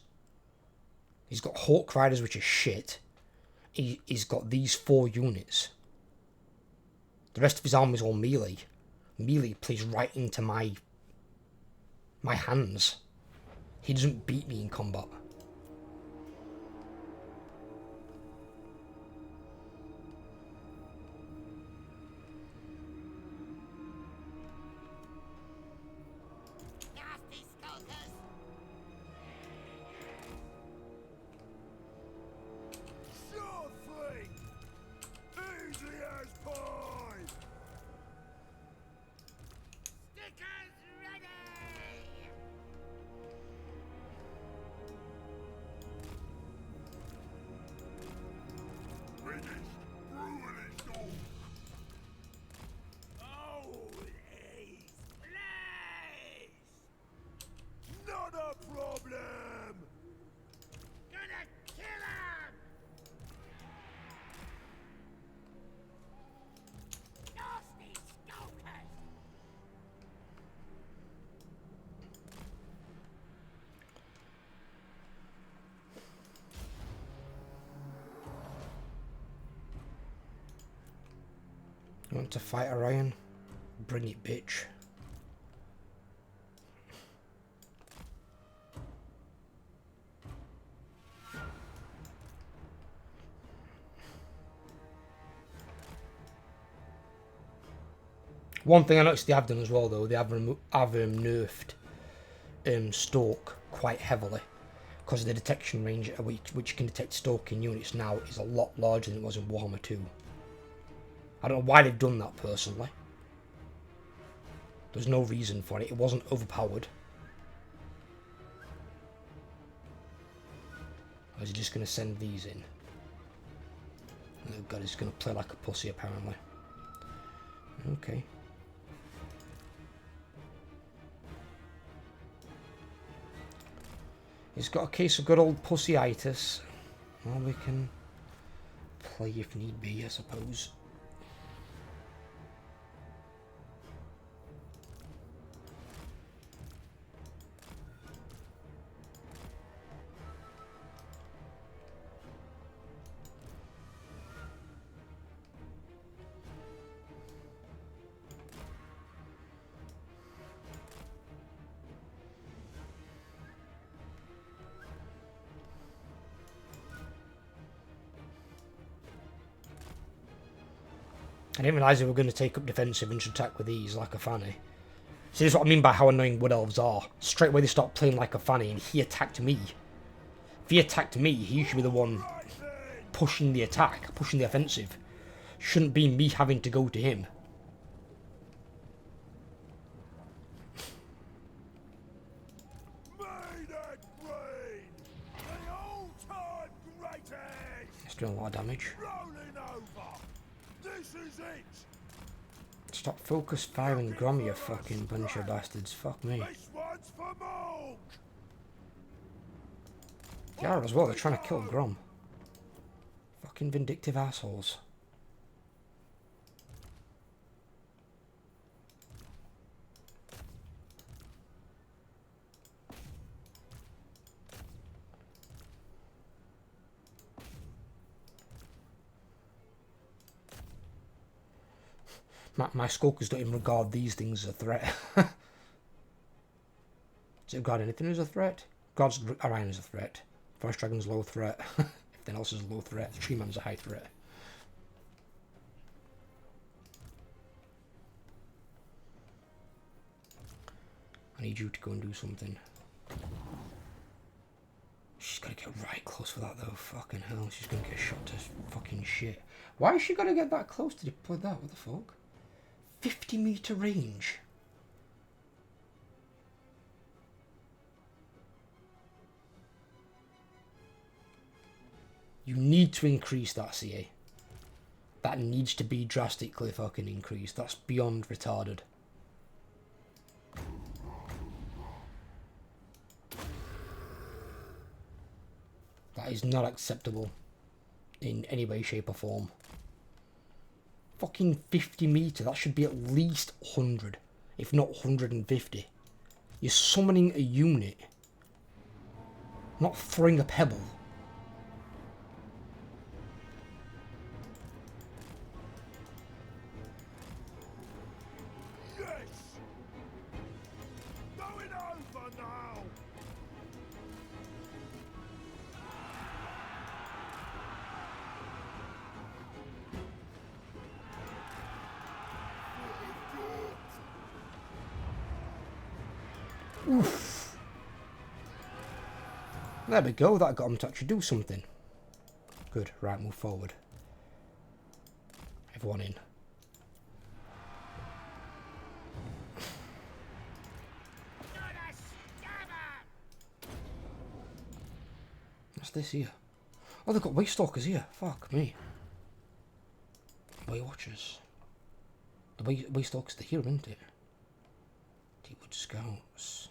He's got Hawk Riders, which are shit. He's got these 4 units. The rest of his army is all melee. Melee plays right into my hands. He doesn't beat me in combat. Sure thing! Easy as pie! Stickers ready! Finished brewing it all! Oh, please, please! Not a problem! Gonna kill him! Nasty skulkers! You want to fight Orion? Bring it, bitch. One thing I noticed they have done as well, though, they have nerfed Stalk quite heavily. Because the detection range at which can detect stalking units now is a lot larger than it was in Warhammer 2. I don't know why they've done that personally. There's no reason for it. It wasn't overpowered. Or is he just going to send these in? Oh god, he's going to play like a pussy apparently. Okay. He's got a case of good old pussyitis. Well, we can play if need be, I suppose. I didn't realise they were going to take up defensive and attack with ease like a fanny. See, this is what I mean by how annoying Wood Elves are. Straight away they start playing like a fanny, and he attacked me. If he attacked me, he should be the one pushing the attack, pushing the offensive. Shouldn't be me having to go to him. It's doing a lot of damage. Stop focus firing Grom, you fucking bunch of bastards. Fuck me. They are as well, they're trying to kill Grom. Fucking vindictive assholes. My skulkers don't even regard these things as a threat. Does it regard anything as a threat? God's Orion is a threat. Forest Dragon's low threat. Everything else is a low threat. The Tree Man's a high threat. I need you to go and do something. She's gotta get right close for that though. Fucking hell, she's gonna get shot to fucking shit. Why is she gonna get that close to deploy that? What the fuck? 50-meter range. You need to increase that, CA. That needs to be drastically fucking increased. That's beyond retarded. That is not acceptable in any way, shape or form. Fucking 50 meter, that should be at least 100, if not 150. You're summoning a unit, not throwing a pebble. Oof. There we go, that got him to actually do something. Good, right, move forward. Everyone in. What's this here? Oh, they've got Waste Stalkers here. Fuck me. Way Watchers. The Waste Stalkers are here, isn't it? Deepwood Scouts.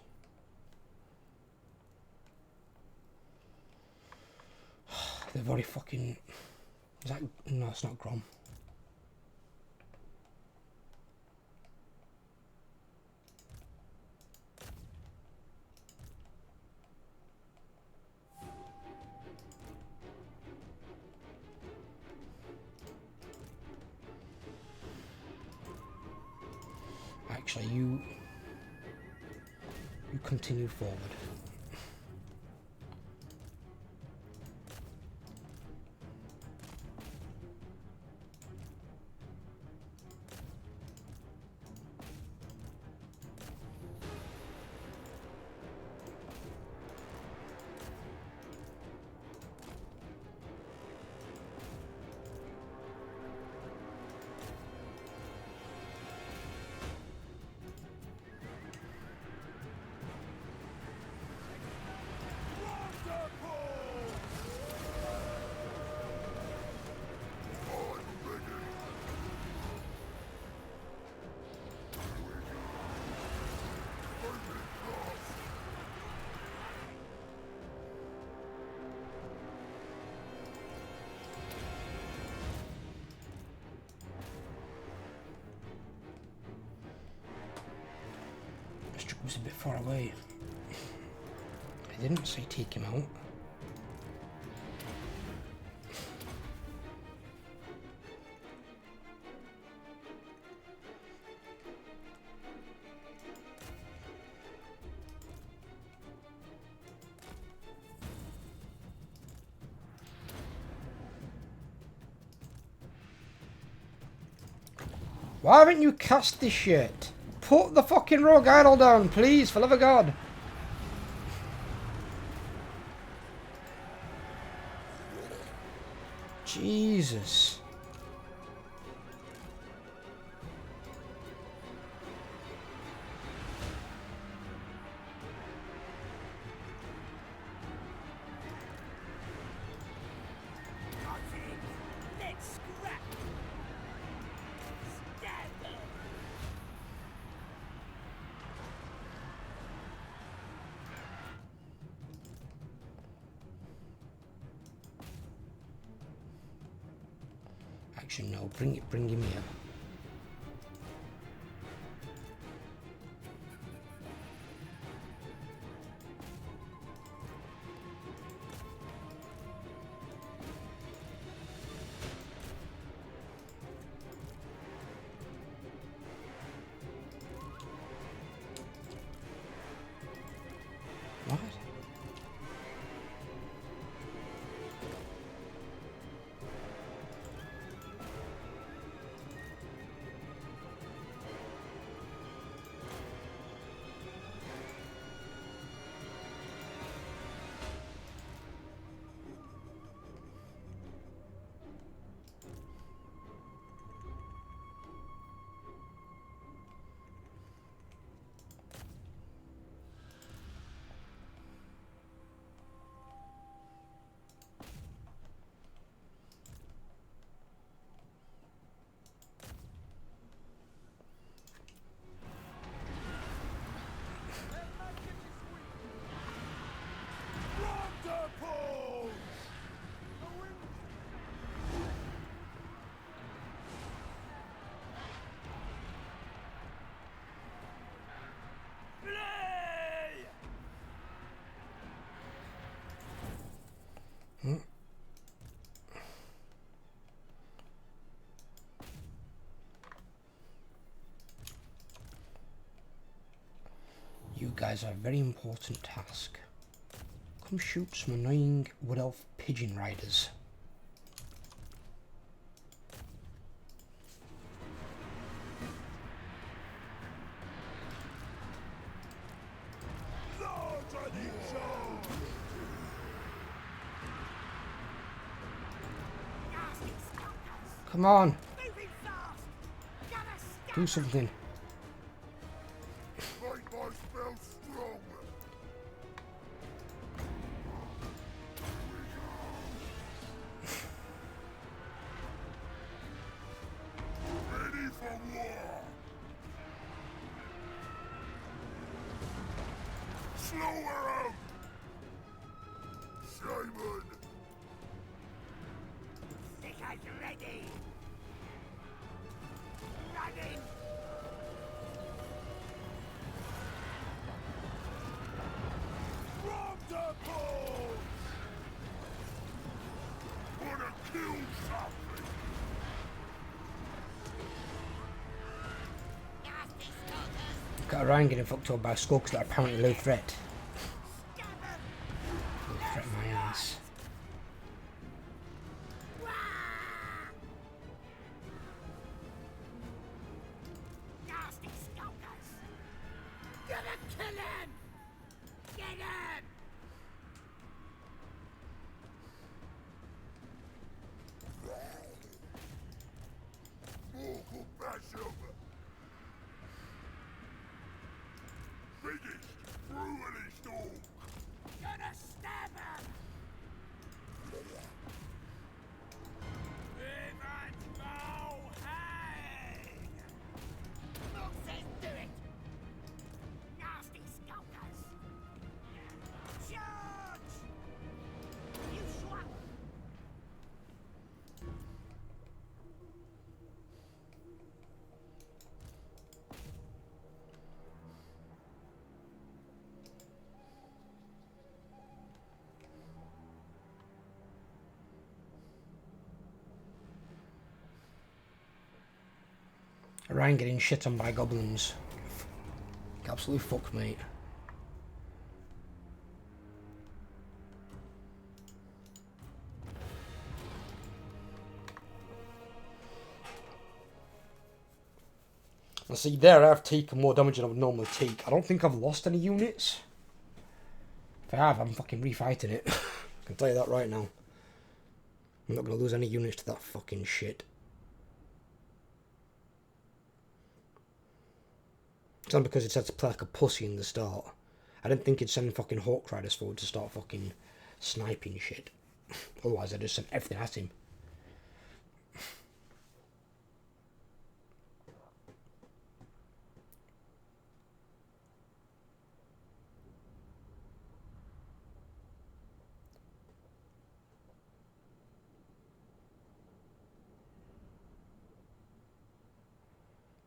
They've already fucking... Is that... No, it's not Grom. Actually, you continue forward. Was a bit far away. I didn't say take him out. Why haven't you cast this shit? Put the fucking rogue idol down, please, for love of God. Jesus. Let's scrap. Stab them. Actually, no, bring him here. What? Wonderful! Play! You guys have a very important task. Come shoot some annoying wood elf pigeon riders. Larger than shows! Nasty stalkers. Come on, Moving fast. Gonna stab. do something. Make my spell strong! Ready for war! Slower out! Simon! Stickers ready. Running. Wonderful! Wanna kill something? Nasty stalkers. Got Ryan getting fucked up by skulks that are apparently low threat. Stab them. Low threat my ass. Nasty stalkers. Gonna kill him. Get him. Mortal Basham! Biggest, brutalist orc! Gonna stab him. Even Mohang. Look says do it. Nasty skulkers. Charge. You swat. Ryan getting shit on by goblins. Absolutely fuck, mate. And see, there I've taken more damage than I would normally take. I don't think I've lost any units. If I have, I'm fucking refighting it. I can tell you that right now. I'm not going to lose any units to that fucking shit. It's not because it said to play like a pussy in the start. I didn't think it'd send fucking Hawk Riders forward to start fucking sniping shit. Otherwise, I just sent everything at him.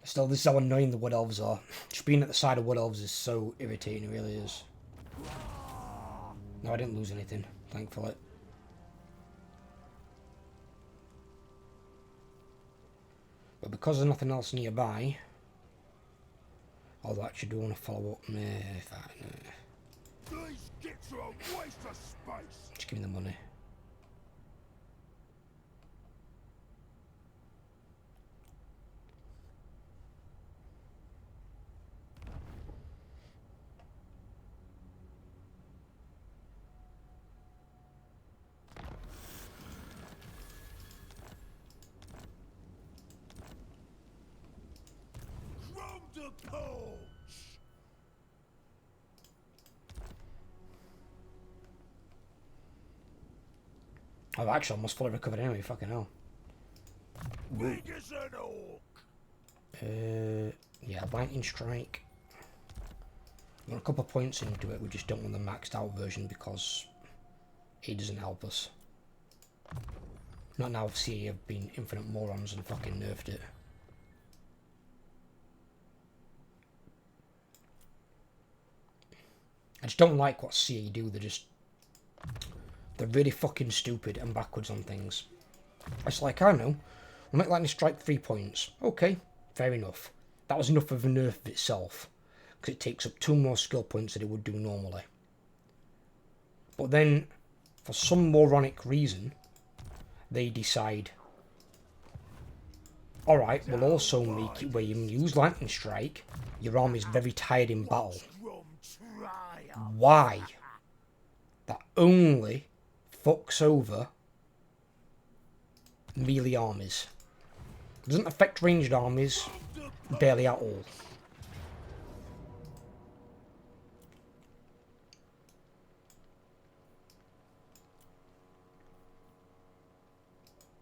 Still, this is how annoying the Wood Elves are. Just being at the side of Wood Elves is so irritating, it really is. No, I didn't lose anything, thankfully. But because there's nothing else nearby... Although I actually do want to follow up... These gits are a waste of space. Just give me the money. Grom the coach. I've actually almost fully recovered anyway, fucking hell. Big as an orc. Yeah, lightning strike. We're a couple of points into it, we just don't want the maxed out version because it doesn't help us. Not now CA have been infinite morons and fucking nerfed it. I just don't like what CA do, they're really fucking stupid and backwards on things. It's like, I know, we'll make lightning strike 3 points. Okay, fair enough. That was enough of a nerf of itself, because it takes up 2 more skill points than it would do normally. But then, for some moronic reason, they decide, alright, we'll also make it where you use lightning strike, your army is very tired in battle. Why? That only fucks over melee armies. It doesn't affect ranged armies barely at all.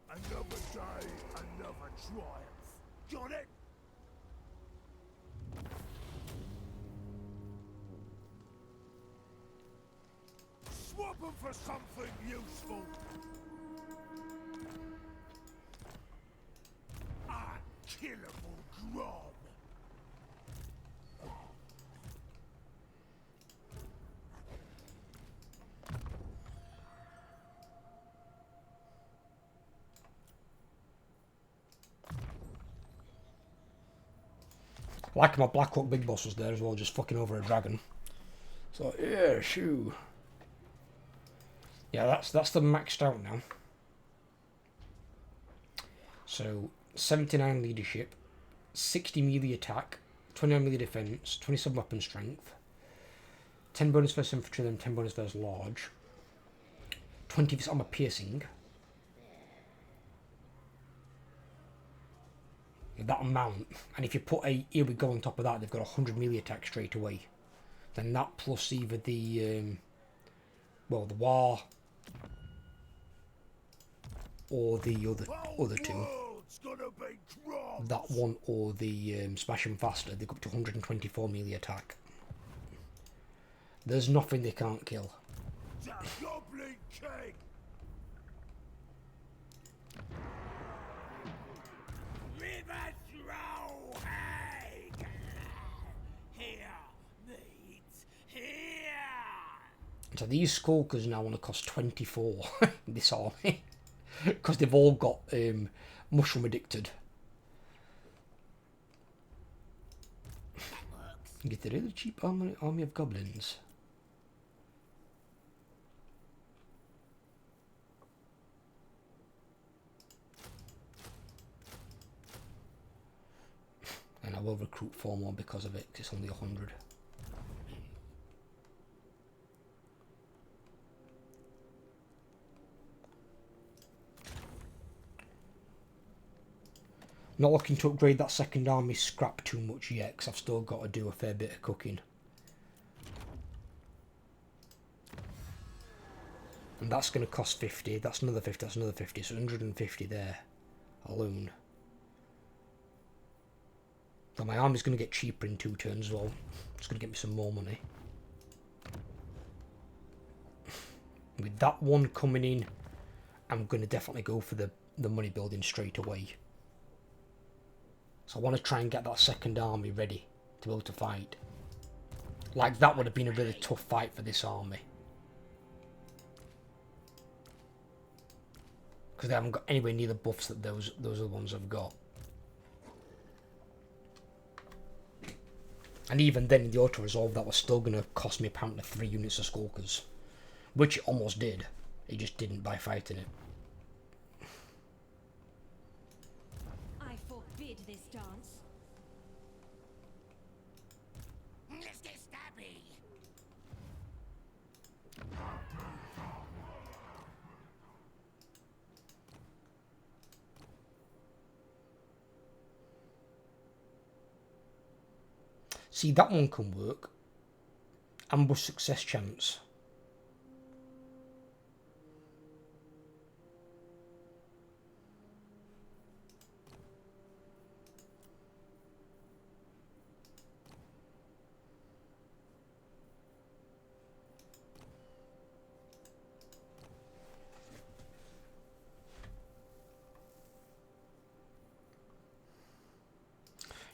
Another day, another triumph. Got it? Swap them for something useful. Unkillable Grom. Like my Blackhawk Big Boss was there as well, just fucking over a dragon. So yeah, shoo. Yeah, that's the maxed out now. So 79 leadership, 60 melee attack, 29 melee defense, 27 weapon strength, 10 bonus versus infantry, then 10 bonus versus large, 20 armor piercing. That amount, and if you put a here we go on top of that, they've got 100 melee attack straight away. Then that plus either the well, the war or the other two, that one or the smash and faster, they go up to 124 melee attack. There's nothing they can't kill. Goblin King. So these skulkers now want to cost 24 in this army because they've all got mushroom addicted. Get a really cheap army of goblins. And will recruit 4 more because of it, 'cause it's only 100. Not looking to upgrade that second army scrap too much yet, because I've still got to do a fair bit of cooking. And that's going to cost 50, that's another 50, that's another 50, so 150 there alone. So my army's going to get cheaper in 2 turns as well. It's going to get me some more money. With that one coming in, I'm going to definitely go for the money building straight away. So I want to try and get that second army ready to be able to fight. Like, that would have been a really tough fight for this army. Because they haven't got anywhere near the buffs that those other ones have got. And even then, in the auto-resolve, that was still going to cost me apparently 3 units of Skulkers. Which it almost did. It just didn't by fighting it. I forbid this dance. Let's get stabby. See, that one can work. Ambush success chance.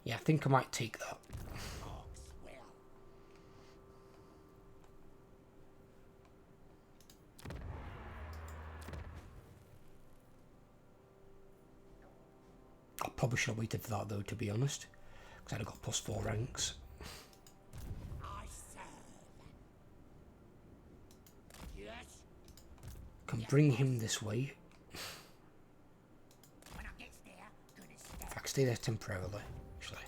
Yeah, I think I might take that. I probably should have waited for that though, to be honest. Because I'd have got +4 ranks. I serve. Yes. Can bring him this way. When I get there, gonna stab. If I can stay there temporarily, actually.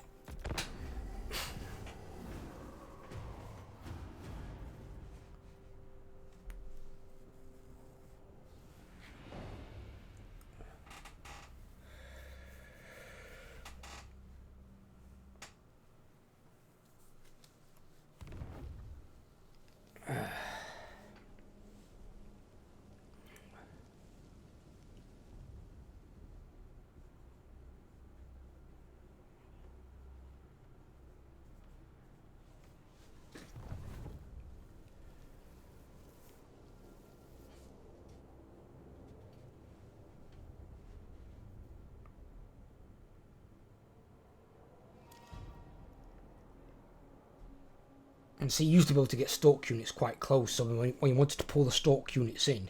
And see, you used to be able to get stalk units quite close, so when you wanted to pull the stalk units in,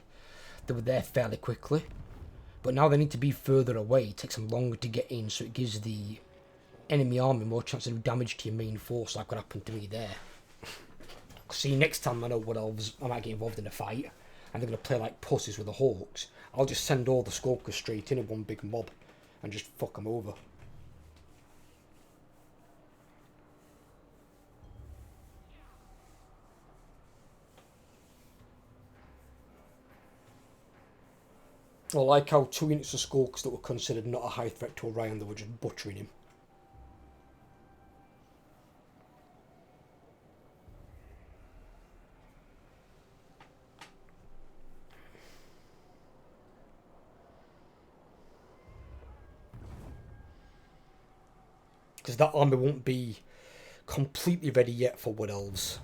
they were there fairly quickly. But now they need to be further away, it takes them longer to get in, so it gives the enemy army more chance to do damage to your main force, like what happened to me there. See, next time I know what elves, I might get involved in a fight, and they're going to play like pussies with the Hawks, I'll just send all the Skulkers straight in one big mob, and just fuck them over. I like how 2 units of Skulks that were considered not a high threat to Orion, they were just butchering him. Because that army won't be completely ready yet for Wood Elves,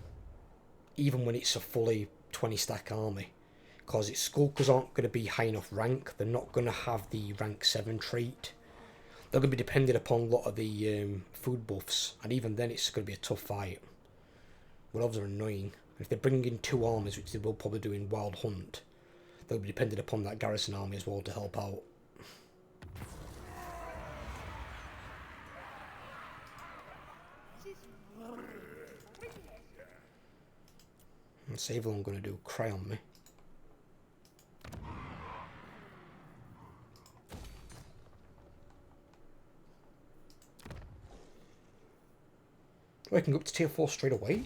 even when it's a fully 20 stack army. Because its Skulkers aren't going to be high enough rank, they're not going to have the rank 7 trait. They're going to be dependent upon a lot of the food buffs, and even then it's going to be a tough fight. Wood Elves are annoying. And if they bring in 2 armies, which they will probably do in Wild Hunt, they'll be dependent upon that garrison army as well to help out. And Savelon going to do cry on me. Oh, I can go up to tier 4 straight away?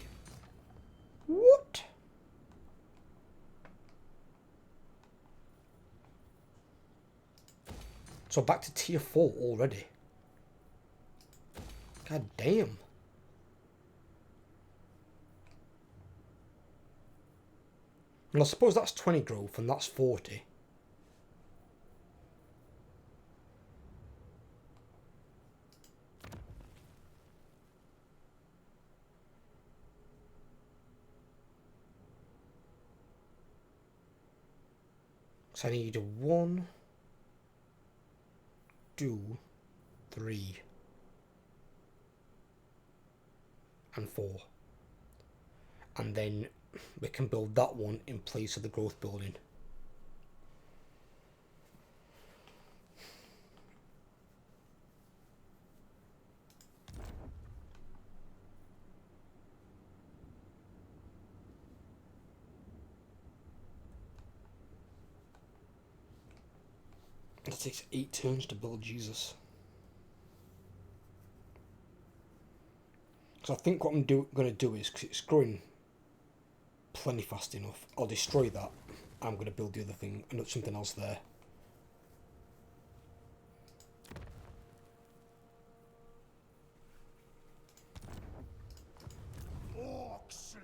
What? So back to tier 4 already. God damn. Well, I suppose that's 20 growth and that's 40. So I need 1, 2, 3, and 4. And then we can build that one in place of the growth building. It takes 8 turns to build Jesus. So I think what I'm going to do is, because it's growing plenty fast enough, I'll destroy that. I'm going to build the other thing and put something else there. Orc Slayer.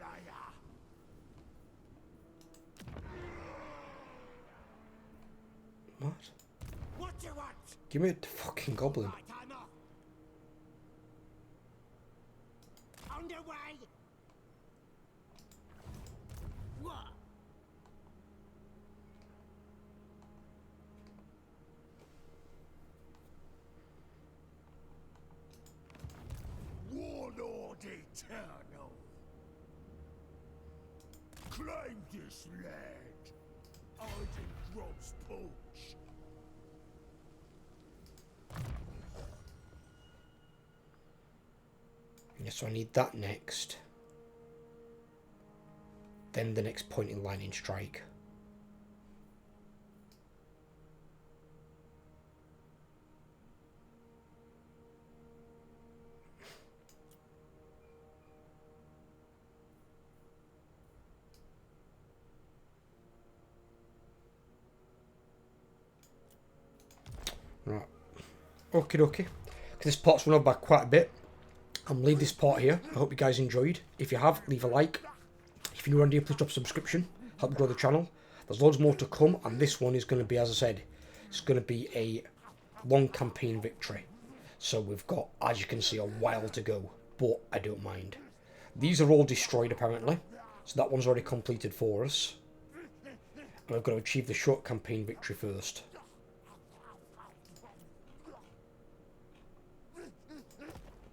What? What you want? Give me a fucking goblin. Right, I'm off. On the way. What? Warlord Eternal. Claim this land. I did Grom's pooch. Yeah, so I need that next. Then the next point in line in strike. Right. Okie dokie. Because this part's run over by quite a bit. I'm going to leave this part here. I hope you guys enjoyed. If you have, leave a like. If you're new around here, please drop a subscription. Help grow the channel. There's loads more to come, and this one is going to be, as I said, it's going to be a long campaign victory. So we've got, as you can see, a while to go, but I don't mind. These are all destroyed, apparently. So that one's already completed for us. And we've got to achieve the short campaign victory first.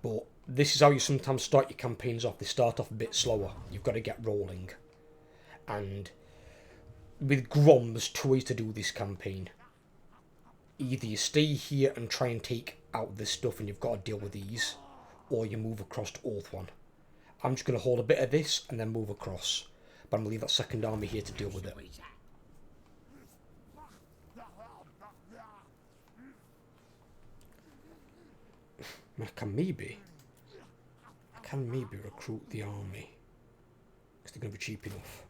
But this is how you sometimes start your campaigns off. They start off a bit slower. You've got to get rolling. And with Grom, there's 2 ways to do this campaign. Either you stay here and try and take out this stuff and you've got to deal with these, or you move across to Ulthuan. I'm just going to hold a bit of this and then move across. But I'm going to leave that second army here to deal with it. I can maybe recruit the army, because they're going to be cheap enough.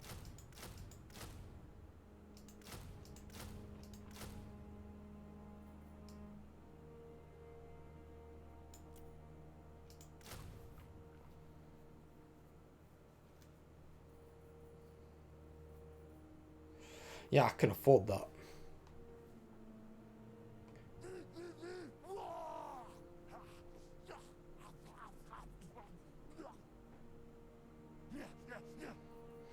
Yeah, I can afford that.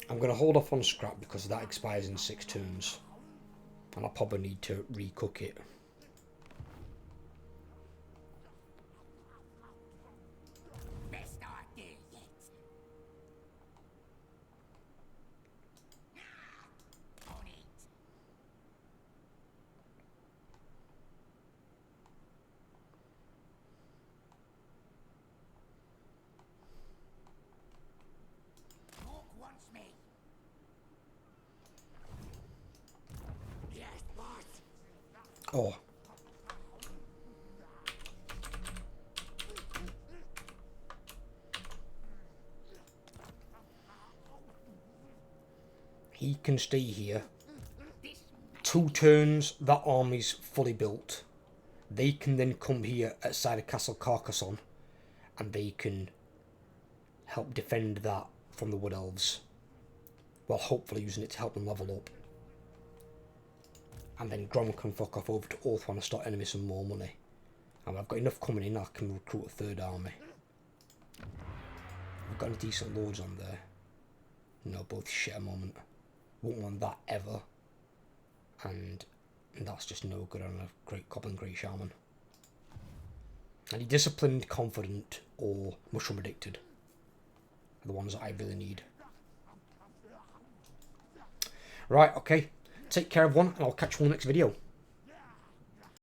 I'm going to hold off on scrap because that expires in 6 turns. And I'll probably need to recook it. Best idea yet. On it. Orc wants me. Yes, boss. Oh. he can stay here. 2 turns, that army's fully built. They can then come here outside of Castle Carcassonne, and they can help defend that from the Wood Elves, while hopefully using it to help them level up. And then Grom can fuck off over to Ulthuan and start enemies some more money. And I've got enough coming in, I can recruit a 3rd army. I've got any decent lords on there. No, both shit at the moment. Won't want that ever. And that's just no good on a great Goblin Great Shaman. I need Disciplined, Confident, or Mushroom Addicted. Are the ones that I really need. Right, okay. Take care everyone, and I'll catch you on the next video.